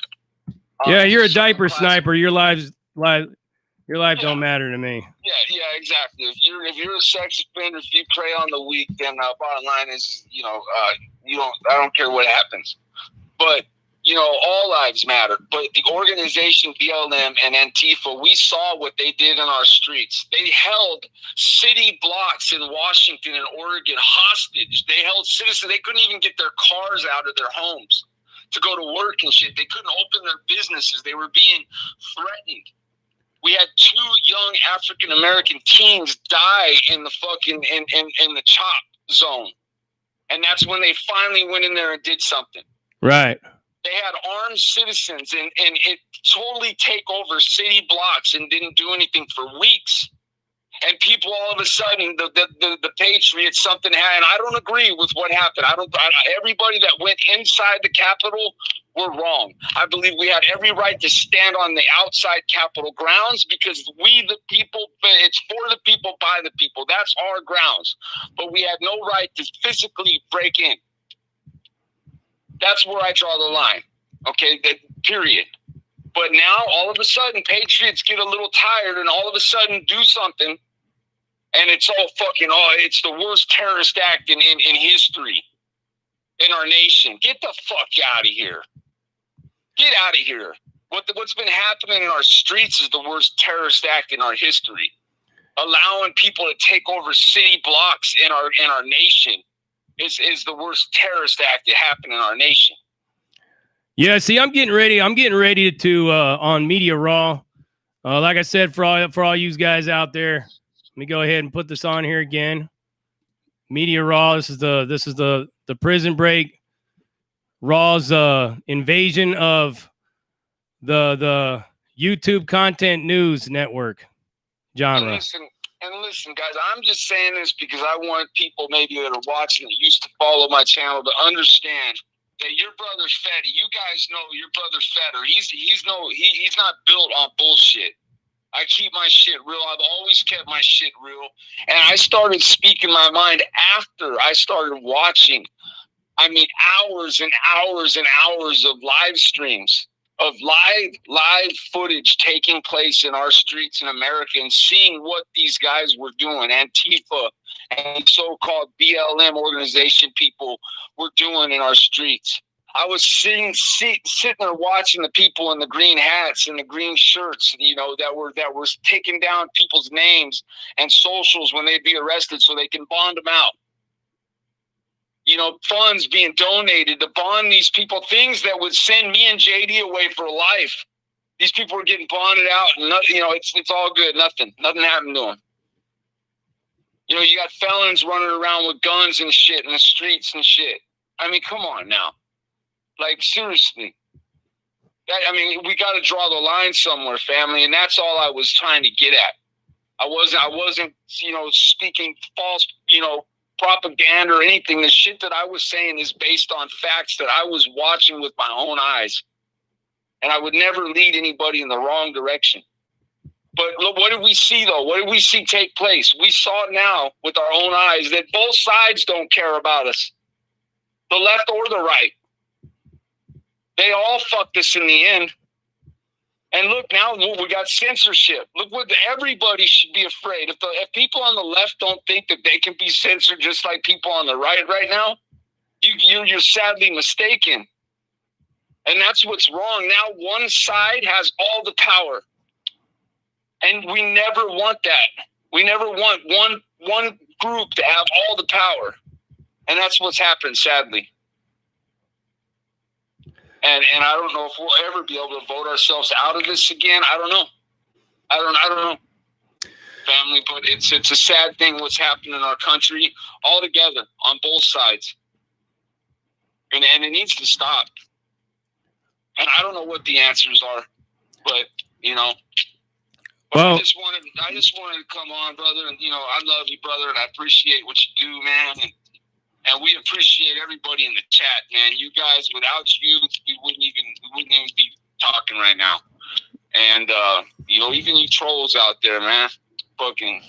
Yeah, you're a diaper sniper. Your life don't matter to me. Yeah, exactly. If you're a sex offender, if you prey on the weak, then bottom line is, I don't care what happens. But all lives matter. But the organization BLM and Antifa, we saw what they did in our streets. They held city blocks in Washington and Oregon hostage. They held citizens. They couldn't even get their cars out of their homes to go to work and shit. They couldn't open their businesses. They were being threatened. We had 2 young African American teens die in the fucking in the chop zone, and that's when they finally went in there and did something. Right. They had armed citizens and it totally take over city blocks and didn't do anything for weeks. And people all of a sudden, the Patriots, something happened. And I don't agree with what happened. Everybody that went inside the Capitol were wrong. I believe we had every right to stand on the outside Capitol grounds, because we, the people, it's for the people, by the people. That's our grounds. But we had no right to physically break in. That's where I draw the line. Okay, period. But now, all of a sudden, Patriots get a little tired and all of a sudden do something, and it's all fucking, it's the worst terrorist act in history in our nation. Get the fuck out of here. Get out of here. What's been happening in our streets is the worst terrorist act in our history. Allowing people to take over city blocks in our nation is the worst terrorist act that happened in our nation. Yeah, see, I'm getting ready to on Media Raw. Like I said, for all you guys out there, let me go ahead and put this on here again. Media Raw. This is the Prison Break Raw's invasion of the YouTube content news network genre. And listen, guys, I'm just saying this because I want people maybe that are watching that used to follow my channel to understand that your brother Fetty, you guys know your brother Fetter. He's not built on bullshit. I keep my shit real. I've always kept my shit real. And I started speaking my mind after I started watching, hours and hours and hours of live streams, of live footage taking place in our streets in America, and seeing what these guys were doing, Antifa and so-called BLM organization people were doing in our streets. I was sitting there watching the people in the green hats and the green shirts, that were taking down people's names and socials when they'd be arrested so they can bond them out. Funds being donated to bond these people, things that would send me and JD away for life. These people were getting bonded out, and nothing, it's all good. Nothing happened to them. You got felons running around with guns and shit in the streets and shit. Come on now. Like, seriously. We got to draw the line somewhere, family, and that's all I was trying to get at. I wasn't, speaking false, propaganda or anything. The shit that I was saying is based on facts that I was watching with my own eyes. And I would never lead anybody in the wrong direction. But look, what did we see, though? What did we see take place? We saw now with our own eyes that both sides don't care about us. The left or the right. They all fucked us in the end. And look, now we got censorship. Look, everybody should be afraid. If people on the left don't think that they can be censored just like people on the right now, you're sadly mistaken. And that's what's wrong. Now one side has all the power. And we never want that. We never want one group to have all the power. And that's what's happened, sadly. And I don't know if we'll ever be able to vote ourselves out of this again. I don't know. I don't know, family. But it's a sad thing what's happening in our country altogether on both sides. And it needs to stop. And I don't know what the answers are, but Well, I just wanted to come on, brother, and I love you, brother, and I appreciate what you do, man. And we appreciate everybody in the chat, man. You guys, without you, we wouldn't even be talking right now. And even you trolls out there, man. Fucking.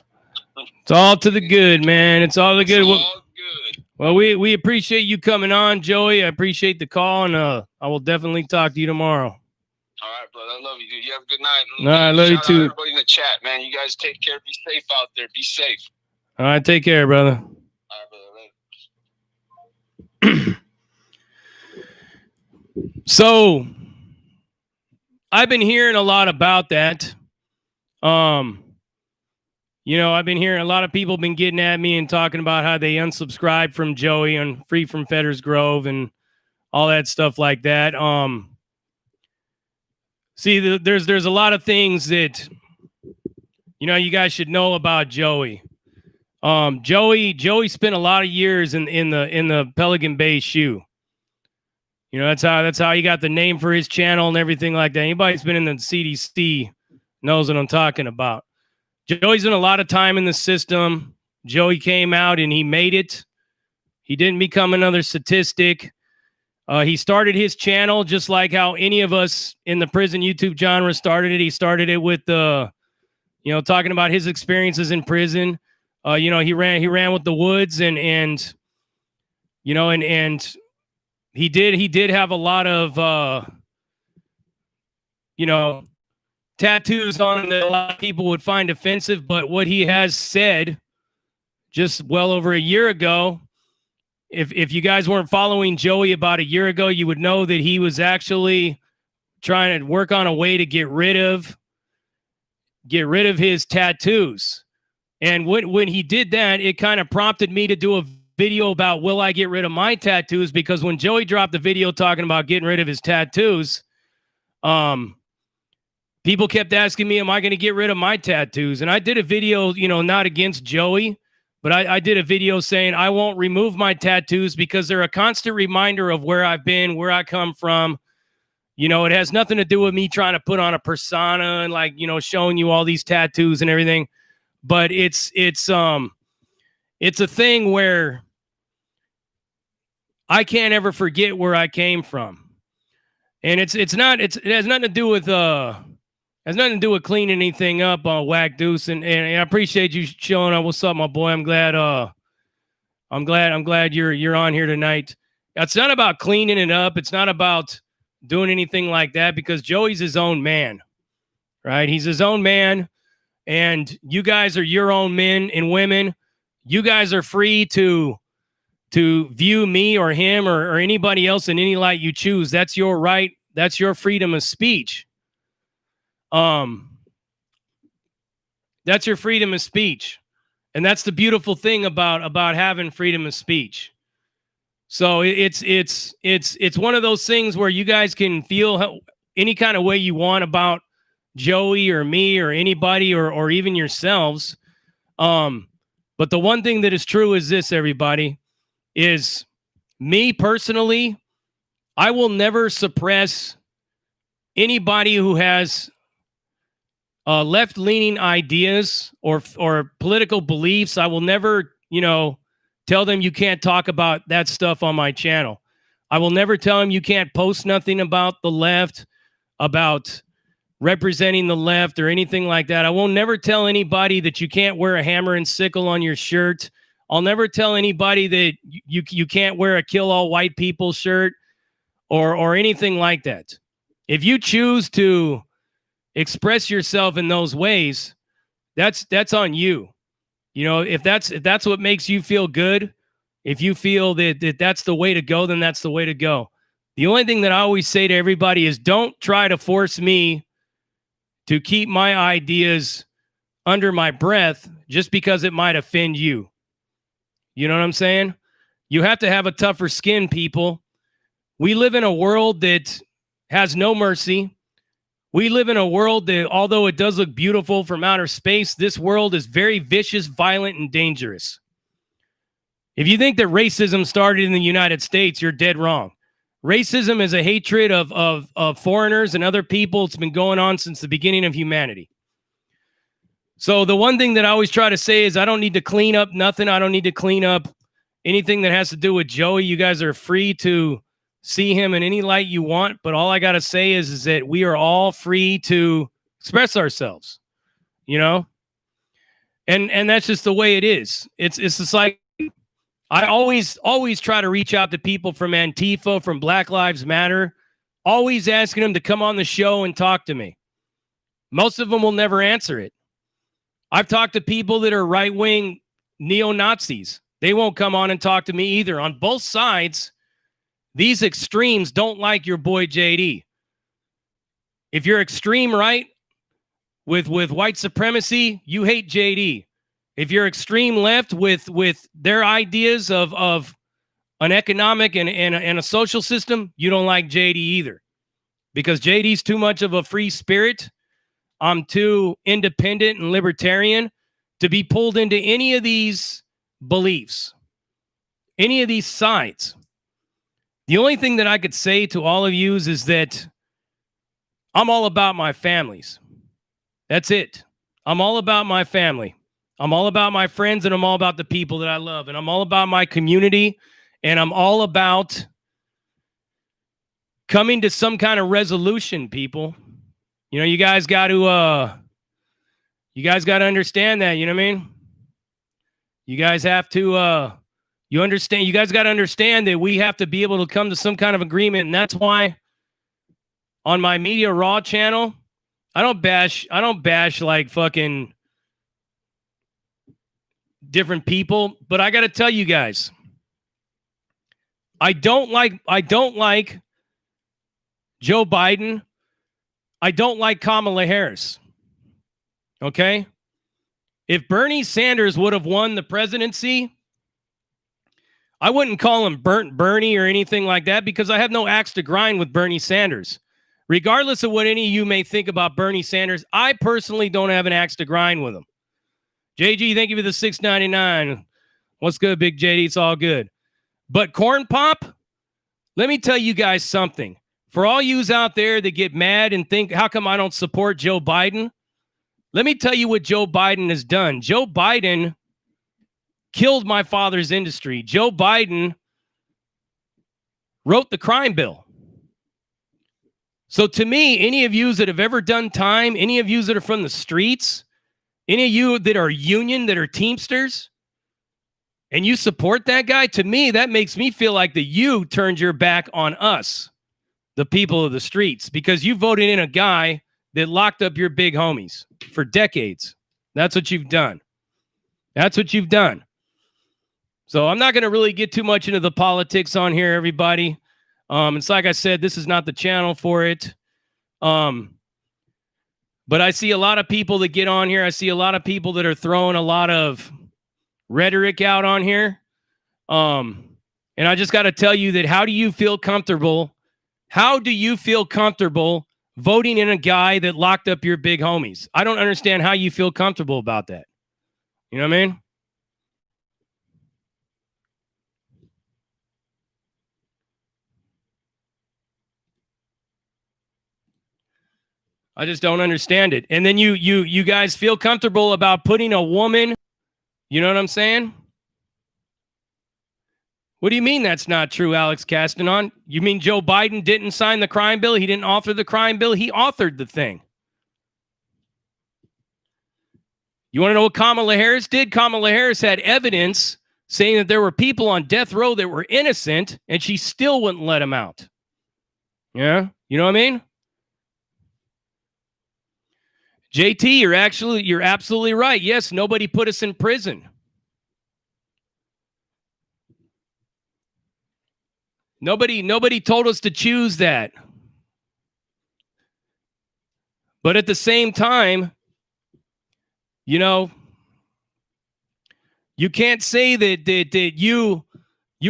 It's all to the good, man. It's all the good. It's all good. Well, we appreciate you coming on, Joey. I appreciate the call, and I will definitely talk to you tomorrow. All right, brother. I love you, dude. You have a good night. No, I love you too. Everybody in the chat, man. You guys take care. Be safe out there. Be safe. All right, take care, brother. All right, brother. Later. So, I've been hearing a lot about that. I've been hearing a lot of people been getting at me and talking about how they unsubscribed from Joey and Free from Fetters Grove and all that stuff like that. See, there's a lot of things that you guys should know about Joey. Joey spent a lot of years in the Pelican Bay shoe. That's how he got the name for his channel and everything like that. Anybody who's been in the CDC knows what I'm talking about. Joey's been a lot of time in the system. Joey came out and he made it. He didn't become another statistic. He started his channel just like how any of us in the prison YouTube genre started it. He started it with talking about his experiences in prison. He ran with the Woods and he did have a lot of tattoos on him that a lot of people would find offensive, but what he has said just well over a year ago, if you guys weren't following Joey about a year ago, you would know that he was actually trying to work on a way to get rid of his tattoos. And when he did that, it kind of prompted me to do a video about will I get rid of my tattoos, because when Joey dropped the video talking about getting rid of his tattoos, people kept asking me, am I going to get rid of my tattoos? And I did a video, not against Joey, but I did a video saying I won't remove my tattoos because they're a constant reminder of where I've been, where I come from. It has nothing to do with me trying to put on a persona and showing you all these tattoos and everything. But it's a thing where I can't ever forget where I came from. And it has nothing to do with cleaning anything up on Whack Deuce. And I appreciate you showing up. What's up, my boy? I'm glad you're on here tonight. It's not about cleaning it up. It's not about doing anything like that, because Joey's his own man, right? He's his own man, and you guys are your own men and women. You guys are free to view me or him or anybody else in any light you choose. That's your right. That's your freedom of speech. That's your freedom of speech. And that's the beautiful thing about having freedom of speech. So it's one of those things where you guys can feel any kind of way you want about Joey or me or anybody or even yourselves. But the one thing that is true is this, everybody, is me personally, I will never suppress anybody who has left-leaning ideas or political beliefs. I will never, tell them you can't talk about that stuff on my channel. I will never tell them you can't post nothing about the left, about representing the left or anything like that. I will never tell anybody that you can't wear a hammer and sickle on your shirt. I'll never tell anybody that you can't wear a kill all white people shirt or anything like that. If you choose to express yourself in those ways, that's on you. If that's what makes you feel good, if you feel that that's the way to go, then that's the way to go. The only thing that I always say to everybody is don't try to force me to keep my ideas under my breath just because it might offend you. You know what I'm saying? You have to have a tougher skin, people. We live in a world that has no mercy. We live in a world that, although it does look beautiful from outer space, this world is very vicious, violent, and dangerous. If you think that racism started in the United States, you're dead wrong. Racism is a hatred of foreigners and other people. It's been going on since the beginning of humanity. So the one thing that I always try to say is I don't need to clean up nothing. I don't need to clean up anything that has to do with Joey. You guys are free to see him in any light you want. But all I got to say is that we are all free to express ourselves, And that's just the way it is. It's just like, I always try to reach out to people from Antifa, from Black Lives Matter, always asking them to come on the show and talk to me. Most of them will never answer it. I've talked to people that are right-wing neo-Nazis. They won't come on and talk to me either. On both sides, these extremes don't like your boy JD. If you're extreme right with white supremacy, you hate JD. If you're extreme left with their ideas of an economic and a social system, you don't like JD either. Because JD's too much of a free spirit. I'm too independent and libertarian to be pulled into any of these beliefs, any of these sides. The only thing that I could say to all of you is that I'm all about my families. That's it. I'm all about my family. I'm all about my friends, and I'm all about the people that I love, and I'm all about my community, and I'm all about coming to some kind of resolution, people. You guys got to understand that, you know what I mean? You guys have to you guys got to understand that we have to be able to come to some kind of agreement, and that's why on my Media Raw channel, I don't bash like fucking different people, but I got to tell you guys, I don't like Joe Biden. I don't like Kamala Harris. Okay? If Bernie Sanders would have won the presidency, I wouldn't call him Burnt Bernie or anything like that, because I have no axe to grind with Bernie Sanders. Regardless of what any of you may think about Bernie Sanders, I personally don't have an axe to grind with him. JG, thank you for the $6.99. What's good, Big JD? It's all good. But Corn Pop, let me tell you guys something. For all yous out there that get mad and think, how come I don't support Joe Biden? Let me tell you what Joe Biden has done. Joe Biden killed my father's industry. Joe Biden wrote the crime bill. So to me, any of you that have ever done time, any of you that are from the streets, any of you that are union, that are Teamsters, and you support that guy, to me, that makes me feel like that you turned your back on us, the people of the streets, because you voted in a guy that locked up your big homies for decades. That's what you've done. That's what you've done. So I'm not going to really get too much into the politics on here, everybody. It's like I said, this is not the channel for it. But I see a lot of people that get on here. I see a lot of people that are throwing a lot of rhetoric out on here. And I just got to tell you that how do you feel comfortable? How do you feel comfortable voting in a guy that locked up your big homies? I don't understand how you feel comfortable about that. You know what I mean? I just don't understand it. And then you guys feel comfortable about putting a woman, you know what I'm saying? What do you mean that's not true, Alex Castanon? You mean Joe Biden didn't sign the crime bill? He didn't author the crime bill? He authored the thing. You want to know what Kamala Harris did? Kamala Harris had evidence saying that there were people on death row that were innocent, and she still wouldn't let them out. Yeah? You know what I mean? JT, you're absolutely right. Yes, nobody put us in prison. Nobody told us to choose that. But at the same time, you know, you can't say that you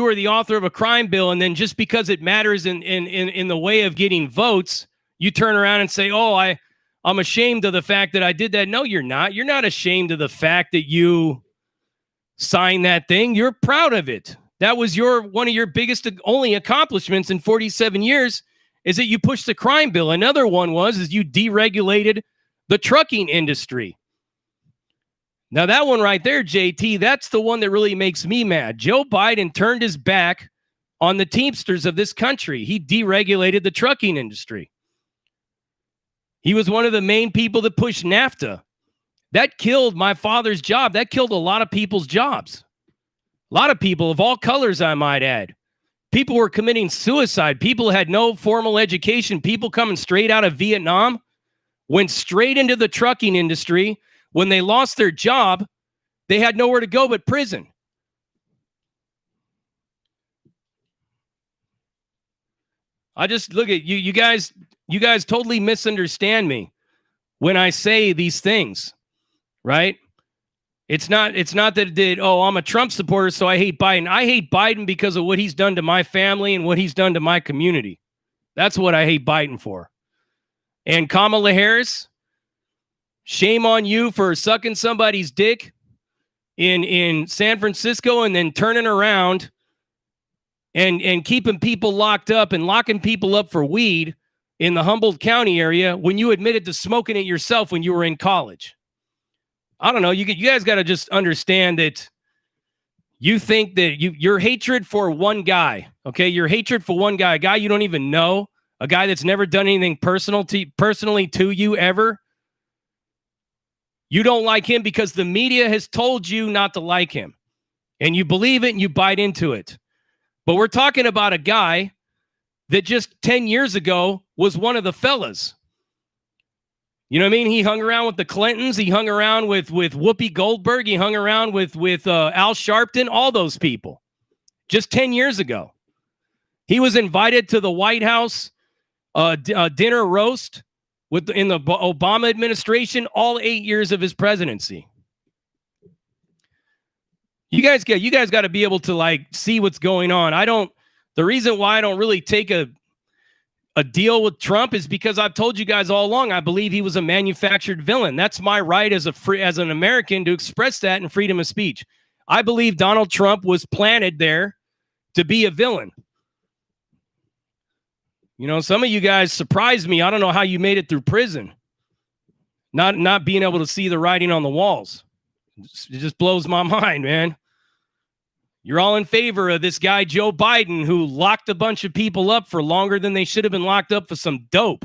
are the author of a crime bill, and then just because it matters in the way of getting votes, you turn around and say, "Oh, I'm ashamed of the fact that I did that." No, you're not. You're not ashamed of the fact that you signed that thing. You're proud of it. That was one of your biggest only accomplishments in 47 years is that you pushed the crime bill. Another one is you deregulated the trucking industry. Now that one right there, JT, that's the one that really makes me mad. Joe Biden turned his back on the Teamsters of this country. He deregulated the trucking industry. He was one of the main people that pushed NAFTA. That killed my father's job. That killed a lot of people's jobs. A lot of people of all colors, I might add. People were committing suicide. People had no formal education. People coming straight out of Vietnam went straight into the trucking industry. When they lost their job, they had nowhere to go but prison. I just look at you guys totally misunderstand me when I say these things, right? It's not that I'm a Trump supporter, so I hate Biden. I hate Biden because of what he's done to my family and what he's done to my community. That's what I hate Biden for. And Kamala Harris, shame on you for sucking somebody's dick in San Francisco and then turning around and keeping people locked up and locking people up for weed in the Humboldt County area when you admitted to smoking it yourself when you were in college. I don't know. You guys got to just understand that you think that your hatred for one guy, okay? Your hatred for one guy, a guy you don't even know, a guy that's never done anything personally to you ever. You don't like him because the media has told you not to like him. And you believe it and you bite into it. But we're talking about a guy that just 10 years ago was one of the fellas. You know what I mean? He hung around with the Clintons. He hung around with Whoopi Goldberg. He hung around with Al Sharpton, all those people. Just 10 years ago. He was invited to the White House dinner roast in the Obama administration all 8 years of his presidency. You guys got to be able to see what's going on. The reason why I don't really take a deal with Trump is because I've told you guys all along, I believe he was a manufactured villain. That's my right as an American to express that in freedom of speech. I believe Donald Trump was planted there to be a villain. You know, some of you guys surprised me. I don't know how you made it through prison. Not being able to see the writing on the walls. It just blows my mind, man. You're all in favor of this guy, Joe Biden, who locked a bunch of people up for longer than they should have been locked up for some dope.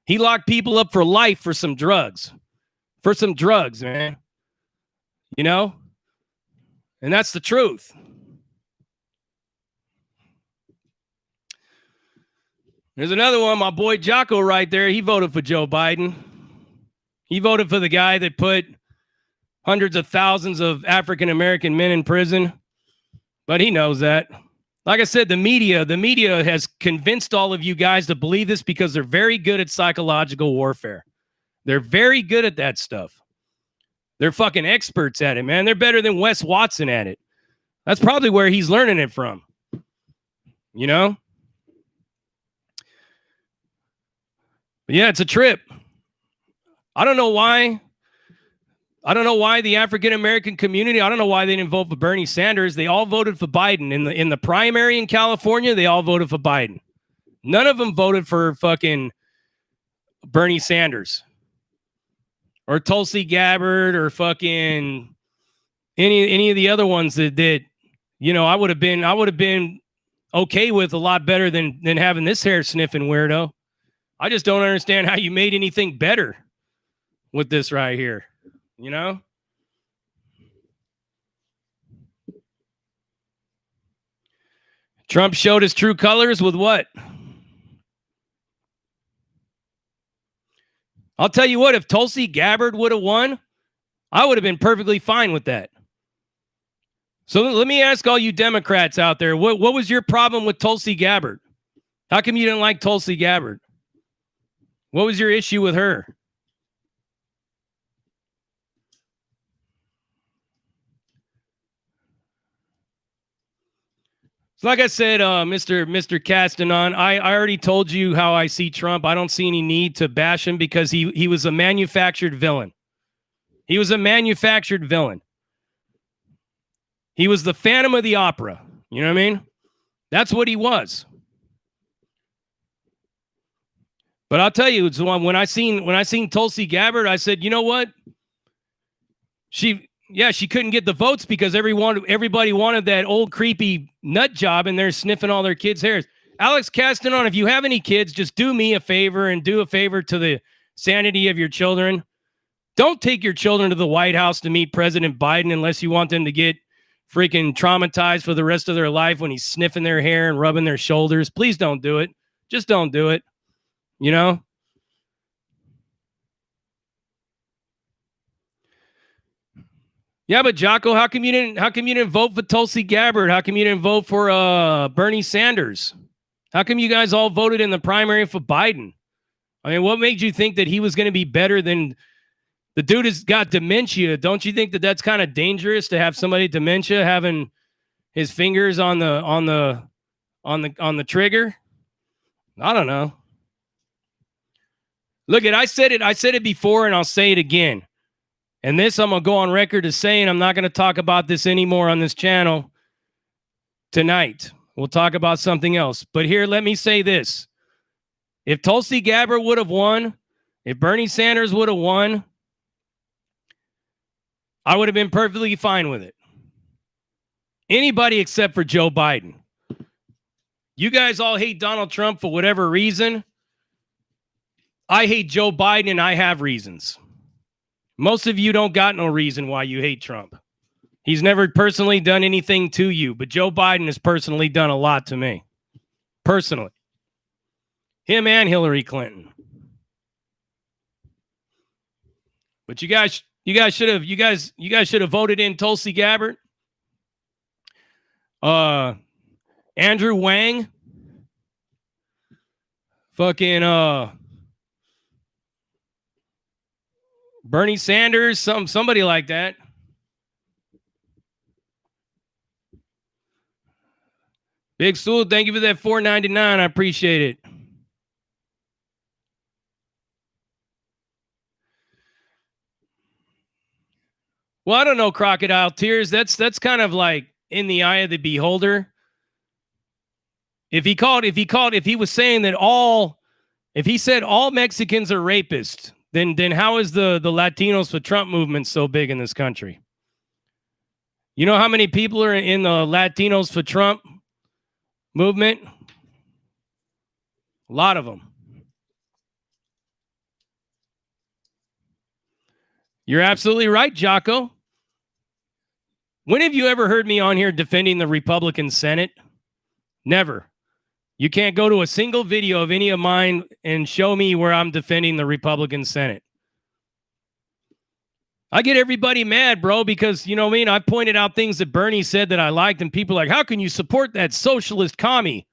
He locked people up for life for some drugs. For some drugs, man. You know? And that's the truth. There's another one, my boy Jocko right there. He voted for Joe Biden. He voted for the guy that put hundreds of thousands of African-American men in prison. But he knows that. Like I said, the media has convinced all of you guys to believe this because they're very good at psychological warfare. They're very good at that stuff. They're fucking experts at it, man. They're better than Wes Watson at it. That's probably where he's learning it from. You know? But yeah, it's a trip. I don't know why the African-American community, I don't know why they didn't vote for Bernie Sanders. They all voted for Biden. In the primary in California, they all voted for Biden. None of them voted for fucking Bernie Sanders or Tulsi Gabbard or fucking any of the other ones that you know, I would have been okay with a lot better than having this hair sniffing weirdo. I just don't understand how you made anything better with this right here. You know? Trump showed his true colors with what? I'll tell you what, if Tulsi Gabbard would have won, I would have been perfectly fine with that. So let me ask all you Democrats out there, what was your problem with Tulsi Gabbard? How come you didn't like Tulsi Gabbard? What was your issue with her? Like I said, Mr. Castanon, I already told you how I see Trump. I don't see any need to bash him because he was a manufactured villain. He was a manufactured villain. He was the Phantom of the Opera. You know what I mean? That's what he was. But I'll tell you, when I seen Tulsi Gabbard, I said, you know what? She couldn't get the votes because everybody wanted that old creepy nut job and they're sniffing all their kids' hairs. Alex Castanon, if you have any kids, just do me a favor and do a favor to the sanity of your children. Don't take your children to the White House to meet President Biden unless you want them to get freaking traumatized for the rest of their life when he's sniffing their hair and rubbing their shoulders. Please don't do it. Just don't do it. You know? Yeah, but Jocko, how come you didn't vote for Tulsi Gabbard? How come you didn't vote for Bernie Sanders? How come you guys all voted in the primary for Biden? I mean, what made you think that he was going to be better than the dude has got dementia? Don't you think that that's kind of dangerous to have somebody with dementia having his fingers on the trigger? I don't know. Look, I said it before and I'll say it again. And this I'm going to go on record as saying I'm not going to talk about this anymore on this channel tonight. We'll talk about something else. But here, let me say this. If Tulsi Gabbard would have won, if Bernie Sanders would have won, I would have been perfectly fine with it. Anybody except for Joe Biden. You guys all hate Donald Trump for whatever reason. I hate Joe Biden and I have reasons. Most of you don't got no reason why you hate Trump. He's never personally done anything to you, but Joe Biden has personally done a lot to me. Personally. Him and Hillary Clinton. But you guys should have voted in Tulsi Gabbard. Andrew Wang. Fucking Bernie Sanders, somebody like that. Big Stool, thank you for that $4.99. I appreciate it. Well, I don't know, Crocodile Tears. That's kind of like in the eye of the beholder. If he said all Mexicans are rapists, then how is the Latinos for Trump movement so big in this country? You know how many people are in the Latinos for Trump movement? A lot of them. You're absolutely right, Jocko. When have you ever heard me on here defending the Republican Senate? Never. You can't go to a single video of any of mine and show me where I'm defending the Republican Senate. I get everybody mad, bro, because, you know what I mean? I pointed out things that Bernie said that I liked, and people are like, how can you support that socialist commie?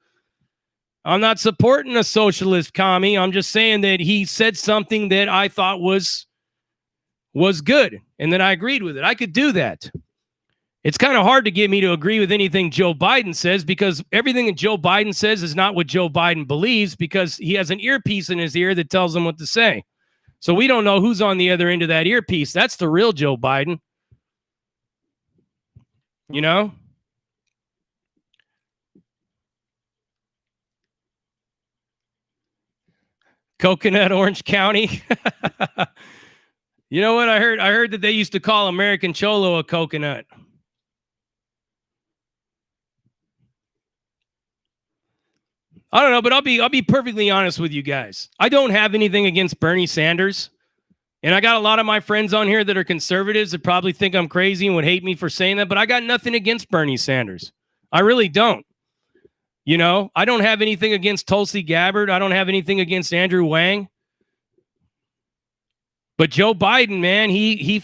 I'm not supporting a socialist commie. I'm just saying that he said something that I thought was good, and then I agreed with it. I could do that. It's kind of hard to get me to agree with anything Joe Biden says, because everything that Joe Biden says is not what Joe Biden believes, because he has an earpiece in his ear that tells him what to say. So we don't know who's on the other end of that earpiece. That's the real Joe Biden. You know? Coconut, Orange County. You know what I heard? I heard that they used to call American Cholo a coconut. I don't know, but I'll be perfectly honest with you guys. I don't have anything against Bernie Sanders. And I got a lot of my friends on here that are conservatives that probably think I'm crazy and would hate me for saying that, but I got nothing against Bernie Sanders. I really don't. You know, I don't have anything against Tulsi Gabbard. I don't have anything against Andrew Wang. But Joe Biden, man, he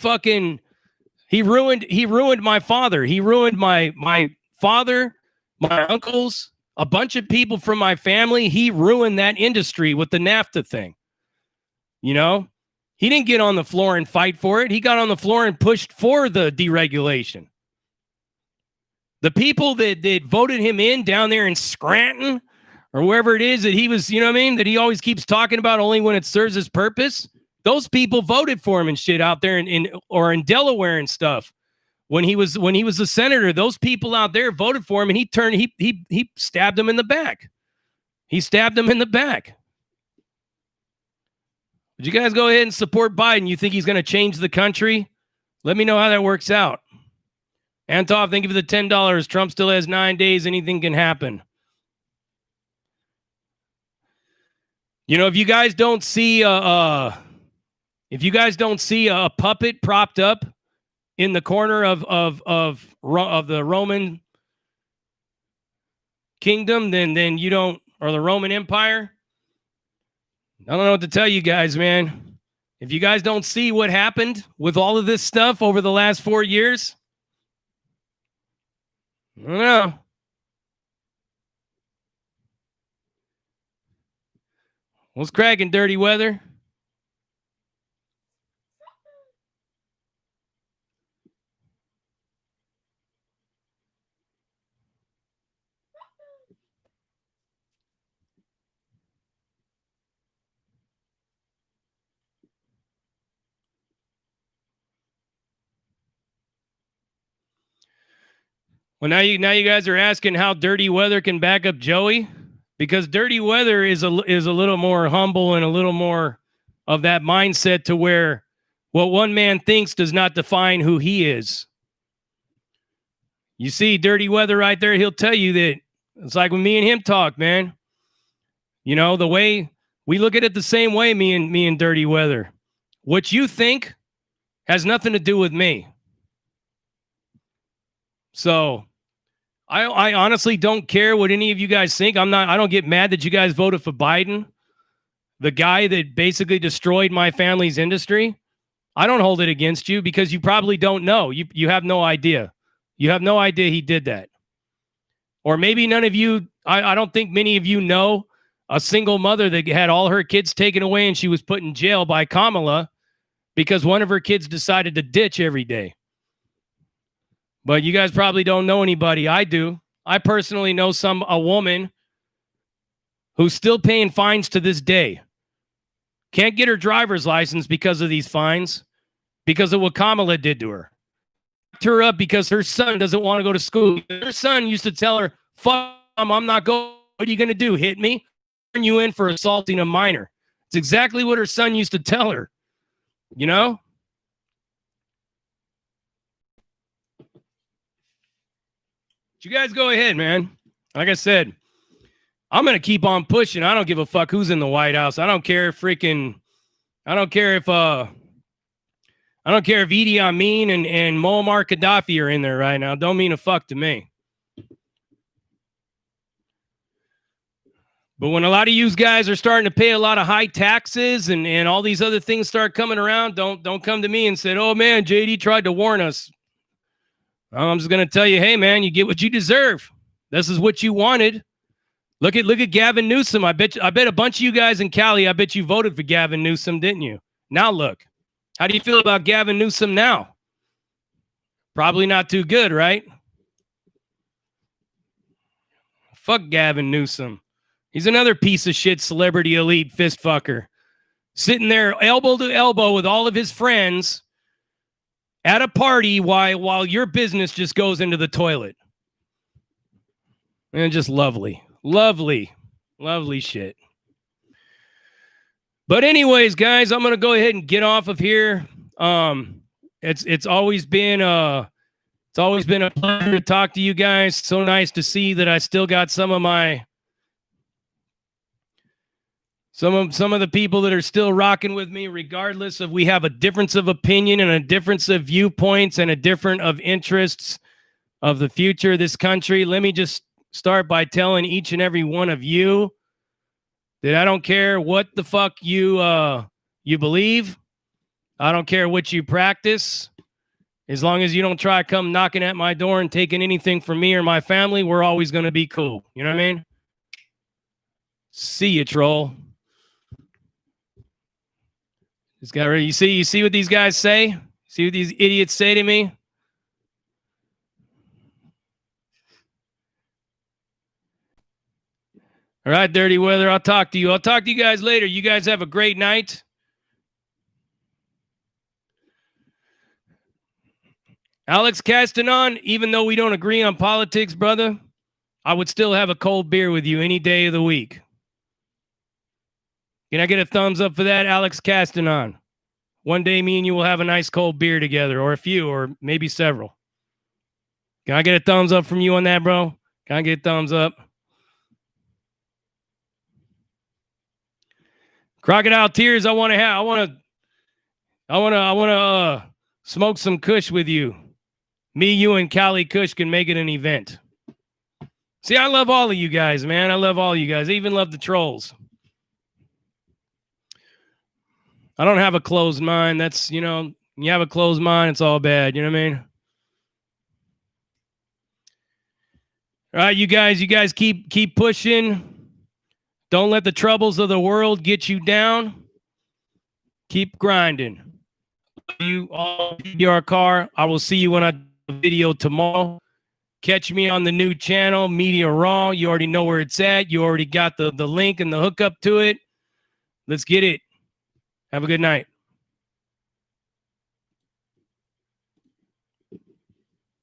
ruined my father. He ruined my father, my uncles, a bunch of people from my family. He ruined that industry with the NAFTA thing. You know, he didn't get on the floor and fight for it. He got on the floor and pushed for the deregulation. The people that voted him in down there in Scranton or wherever it is that he was, you know what I mean, that he always keeps talking about only when it serves his purpose. Those people voted for him and shit out there in Delaware and stuff. When he was a senator, those people out there voted for him, and he stabbed him in the back. He stabbed him in the back. Would you guys go ahead and support Biden? You think he's going to change the country? Let me know how that works out. Antov, thank you for the $10. Trump still has 9 days. Anything can happen. You know, if you guys don't see a puppet propped up in the corner of the Roman kingdom, then you don't, or the Roman Empire, I don't know what to tell you guys, man. If you guys don't see what happened with all of this stuff over the last 4 years, I don't know. What's cracking, Dirty Weather? Well, now you guys are asking how Dirty Weather can back up Joey, because Dirty Weather is a little more humble and a little more of that mindset to where what one man thinks does not define who he is. You see Dirty Weather right there, he'll tell you that it's like when me and him talk, man. You know, the way we look at it the same way, me and Dirty Weather. What you think has nothing to do with me. So I honestly don't care what any of you guys think. I don't get mad that you guys voted for Biden, the guy that basically destroyed my family's industry. I don't hold it against you because you probably don't know. You have no idea. You have no idea he did that. Or maybe none of you, I don't think many of you know a single mother that had all her kids taken away and she was put in jail by Kamala because one of her kids decided to ditch every day. But you guys probably don't know anybody. I do. I personally know a woman who's still paying fines to this day. Can't get her driver's license because of these fines, because of what Kamala did to her. Locked her up because her son doesn't want to go to school. Her son used to tell her, "Fuck, I'm not going. What are you going to do? Hit me? Turn you in for assaulting a minor." It's exactly what her son used to tell her. You know? You guys go ahead, man. Like I said, I'm going to keep on pushing. I don't give a fuck who's in the White House. I don't care if Idi Amin and Muammar Gaddafi are in there right now. Don't mean a fuck to me. But when a lot of you guys are starting to pay a lot of high taxes and all these other things start coming around, don't come to me and say, "Oh man, JD tried to warn us." I'm just gonna tell you, hey man, you get what you deserve. This is what you wanted. Look at Gavin Newsom. I bet a bunch of you guys in Cali, I bet you voted for Gavin Newsom, didn't you? Now look, how do you feel about Gavin Newsom now? Probably not too good, right? Fuck Gavin Newsom. He's another piece of shit celebrity elite fist fucker. Sitting there elbow to elbow with all of his friends at a party while your business just goes into the toilet. And just lovely. Lovely. Lovely shit. But anyways, guys, I'm going to go ahead and get off of here. It's always been a pleasure to talk to you guys. So nice to see that I still got some of the people that are still rocking with me, regardless of we have a difference of opinion and a difference of viewpoints and a different of interests of the future of this country. Let me just start by telling each and every one of you that I don't care what the fuck you believe. I don't care what you practice. As long as you don't try to come knocking at my door and taking anything from me or my family, we're always going to be cool. You know what I mean? See you, troll. This guy, you see what these guys say? See what these idiots say to me? All right, Dirty Weather, I'll talk to you. I'll talk to you guys later. You guys have a great night. Alex Castanon, even though we don't agree on politics, brother, I would still have a cold beer with you any day of the week. Can I get a thumbs up for that, Alex Castanon? One day me and you will have a nice cold beer together, or a few, or maybe several. Can I get a thumbs up from you on that, bro? Can I get a thumbs up? Crocodile Tears, I want to smoke some kush with you. Me, you, and Cali Kush can make it an event. See, I love all of you guys, man. I love all of you guys. I even love the trolls. I don't have a closed mind. That's, you have a closed mind, it's all bad. You know what I mean? All right, you guys keep pushing. Don't let the troubles of the world get you down. Keep grinding. You all your car. I will see you on a video tomorrow. Catch me on the new channel, Media Raw. You already know where it's at. You already got the link and the hookup to it. Let's get it. Have a good night.